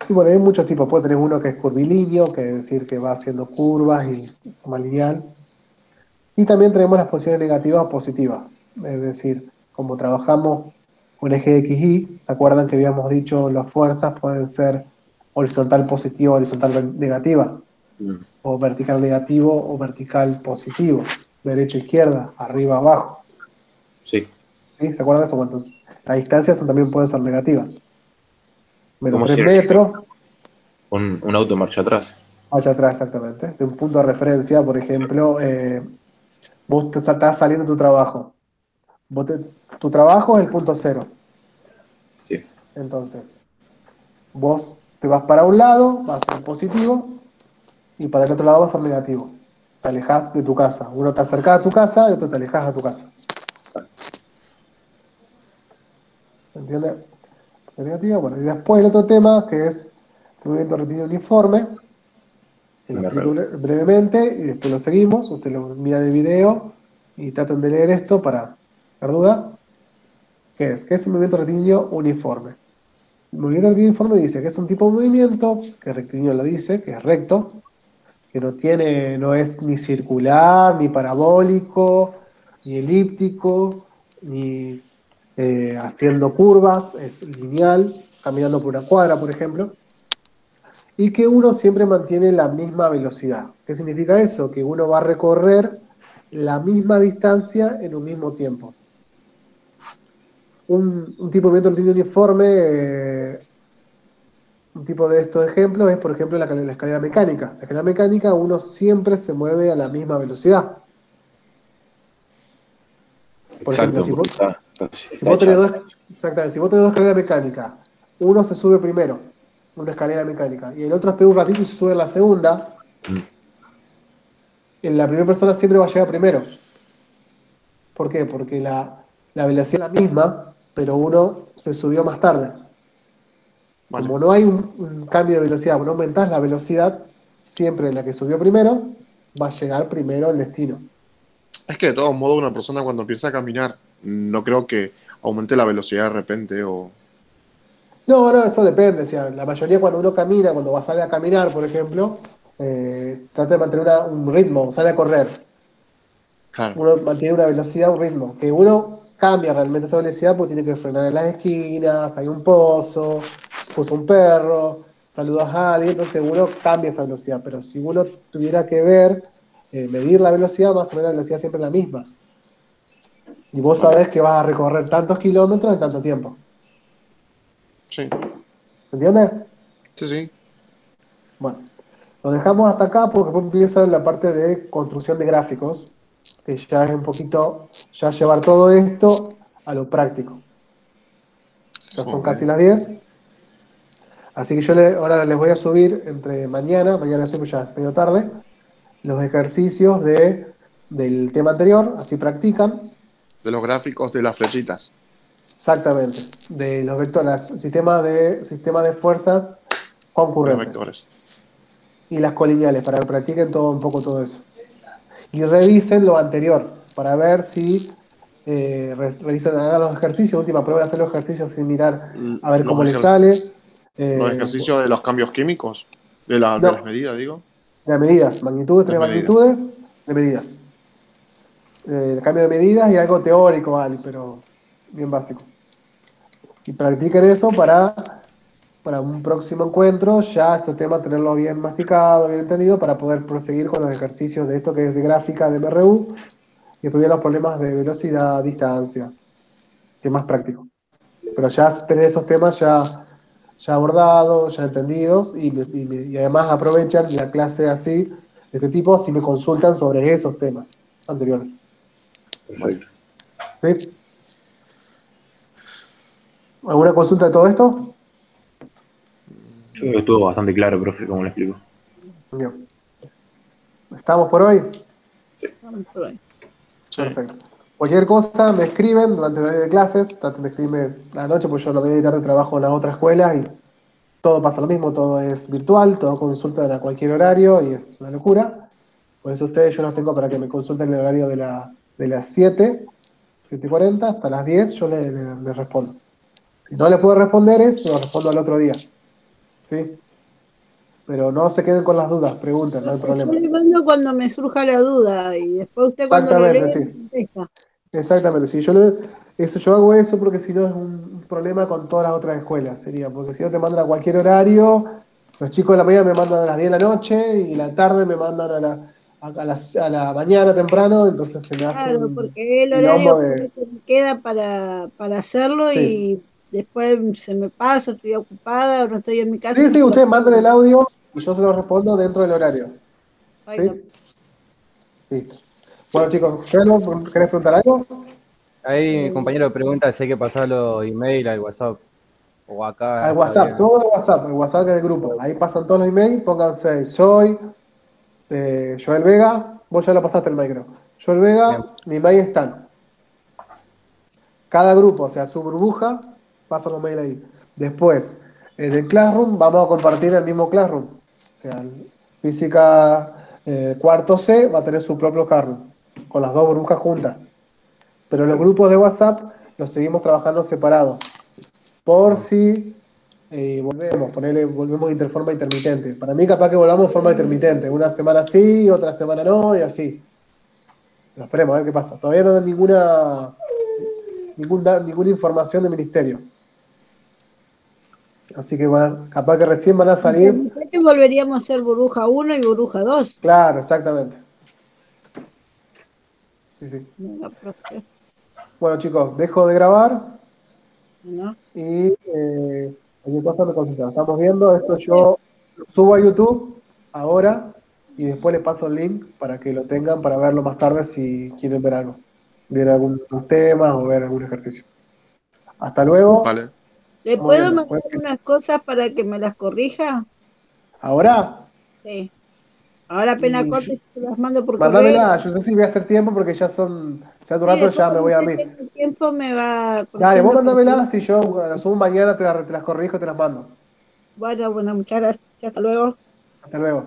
Y bueno, hay muchos tipos. Puede tener uno que es curvilíneo, que es decir, que va haciendo curvas y forma lineal. Y también tenemos las posiciones negativas o positivas. Es decir, como trabajamos con eje XY, ¿se acuerdan que habíamos dicho las fuerzas pueden ser horizontal positiva o horizontal negativa? Mm. O vertical negativo o vertical positivo. Derecha, izquierda, arriba, abajo. Sí. ¿Sí? ¿Se acuerdan de eso? Bueno, las distancias también pueden ser negativas. Menos ¿Cómo 3 sería metros, un auto marcha atrás? allá atrás exactamente. De un punto de referencia, por ejemplo, vos estás saliendo de tu trabajo. Tu trabajo es el punto cero. Sí. Entonces, vos te vas para un lado, vas a ser positivo, y para el otro lado vas a ser negativo. Te alejas de tu casa. Uno te acerca a tu casa y otro te alejas a tu casa. ¿Se entiende? Posición negativa. Bueno, y después el otro tema que es movimiento rectilíneo uniforme, que lo explico brevemente y después lo seguimos. Ustedes lo miran el video y tratan de leer esto para dar dudas. ¿Qué es? ¿Qué es el movimiento rectilíneo uniforme? El movimiento rectilíneo uniforme dice que es un tipo de movimiento, que el rectilíneo lo dice, que es recto, que no es ni circular, ni parabólico, ni elíptico, ni haciendo curvas, es lineal, caminando por una cuadra, por ejemplo, y que uno siempre mantiene la misma velocidad. ¿Qué significa eso? Que uno va a recorrer la misma distancia en un mismo tiempo. Un tipo de movimiento rectilíneo uniforme, un tipo de estos ejemplos es, por ejemplo, la escalera mecánica. La escalera mecánica uno siempre se mueve a la misma velocidad. Por ejemplo, Exacto, si porque vos, está si vos hecha. tenés exactamente, si vos tenés dos escaleras mecánicas, uno se sube primero, una escalera mecánica, y el otro espera un ratito y se sube en la segunda, Mm. la primera persona siempre va a llegar primero. ¿Por qué? Porque la velocidad es la misma, pero uno se subió más tarde. Vale. Como no hay un cambio de velocidad, no aumentás la velocidad, siempre la que subió primero va a llegar primero al destino. Es que de todos modos una persona cuando empieza a caminar, no creo que aumente la velocidad de repente o... No, no, eso depende. O sea, la mayoría cuando uno camina, cuando va a salir a caminar, por ejemplo, trata de mantener un ritmo, sale a correr. Claro, Uno mantiene una velocidad, un ritmo. Que uno cambia realmente esa velocidad porque tiene que frenar en las esquinas, hay un pozo, puso un perro. saludas a alguien, entonces uno cambia esa velocidad, pero si uno tuviera que ver, medir la velocidad, más o menos la velocidad siempre es la misma. Y vos Vale. sabés que vas a recorrer tantos kilómetros en tanto tiempo. Sí, ¿Se entiende? sí, sí. Bueno, lo dejamos hasta acá porque después empieza la parte de construcción de gráficos, que ya es un poquito, ya llevar todo esto a lo práctico. Ya son Joder. casi las 10. Así que ahora les voy a subir entre mañana subo ya es medio tarde, los ejercicios del tema anterior, así practican. De los gráficos de las flechitas. Exactamente, de los vectores, sistema de fuerzas De los concurrentes vectores. y las colineales, para que practiquen un poco todo eso. Y revisen lo anterior, para ver si revisen, hagan los ejercicios, última prueba de hacer los ejercicios sin mirar a ver cómo les sale. Los ejercicios de los cambios químicos. De las No, medidas, digo. de medidas, magnitudes, Las tres medidas. magnitudes de medidas. El cambio de medidas y algo teórico, vale, pero bien básico. Y practiquen eso para un próximo encuentro, ya ese tema tenerlo bien masticado, bien entendido, para poder proseguir con los ejercicios de esto que es de gráfica de MRU, y después vienen los problemas de velocidad, distancia, que es más práctico. Pero ya tener esos temas ya abordados, ya entendidos, y además aprovechan la clase así, de este tipo, si me consultan sobre esos temas anteriores. Perfecto. ¿Sí? ¿Alguna consulta de todo esto? Yo creo que estuvo bastante claro, profe, como lo explico. Bien. ¿Estamos por hoy? Vamos por ahí. Sí. Perfecto. Cualquier cosa me escriben durante el horario de clases, traten de escribirme a la noche, porque yo lo voy a editar de trabajo en la otra escuela y todo pasa lo mismo, todo es virtual, todo consultan a cualquier horario y es una locura. Por eso ustedes yo los tengo para que me consulten en el horario de las 7:40 hasta las 10, yo les respondo. Si no les puedo responder, lo respondo al otro día. ¿Sí? Pero no se queden con las dudas, pregunten, no hay Yo problema. le mando cuando me surja la duda y después usted cuando lo Exactamente, lee sí. contesta. Exactamente, si yo hago eso porque si no es un problema con todas las otras escuelas, sería, porque si no te mandan a cualquier horario, los chicos de la mañana me mandan a las 10 de la noche y la tarde me mandan a la mañana temprano, entonces se me hace Claro, un porque el horario quilombo por de... eso me queda para hacerlo Sí, y después se me pasa, estoy ocupada o no estoy en mi casa y sí, no sí, puedo ustedes manden hacerlo. el audio y yo se lo respondo dentro del horario. Exacto. ¿Sí? Listo. Bueno chicos, ¿querés preguntar algo? Ahí mi Eh, compañero pregunta si hay que pasarlo email al WhatsApp o acá Al está WhatsApp, bien. todo el WhatsApp que es del grupo. Ahí pasan todos los emails, pónganse soy Joel Vega, vos ya lo pasaste el mail, creo. Joel Bien. Vega, mi mail están. Cada grupo, o sea, su burbuja, pasa los mails ahí. Después, en el Classroom, vamos a compartir el mismo Classroom. O sea, física cuarto C va a tener su propio Classroom, con las dos burbujas juntas. Pero los grupos de WhatsApp los seguimos trabajando separados. Por Bien. si volvemos de forma intermitente. Para mí, capaz que volvamos de forma intermitente. Una semana sí, otra semana no, y así. Pero esperemos a ver qué pasa. Todavía no hay ninguna información del ministerio. Así que bueno, capaz que recién van a salir. Entonces volveríamos a hacer burbuja 1 y burbuja 2. Claro, exactamente. Sí, sí. No, profe, Bueno, chicos, dejo de grabar ¿no? y cualquier cosa me consultan. Estamos viendo esto, Profe, yo lo subo a YouTube ahora y después les paso el link para que lo tengan para verlo más tarde si quieren ver algo. Ver algunos temas o ver algún ejercicio. Hasta luego. Vale. ¿le Estamos puedo viendo. mandar unas cosas para que me las corrija? Ahora, Sí. Ahora apenas y corte se las mando por correo. mándamela. Yo sé si voy a hacer tiempo porque ya de un Sí, rato después ya me cuando voy a usted mí. tenga tiempo me va Dale, vos corrigiendo por mándamela. correo. Si yo las subo mañana, te las corrijo y te las mando. Bueno, muchas gracias. Hasta luego. Hasta luego.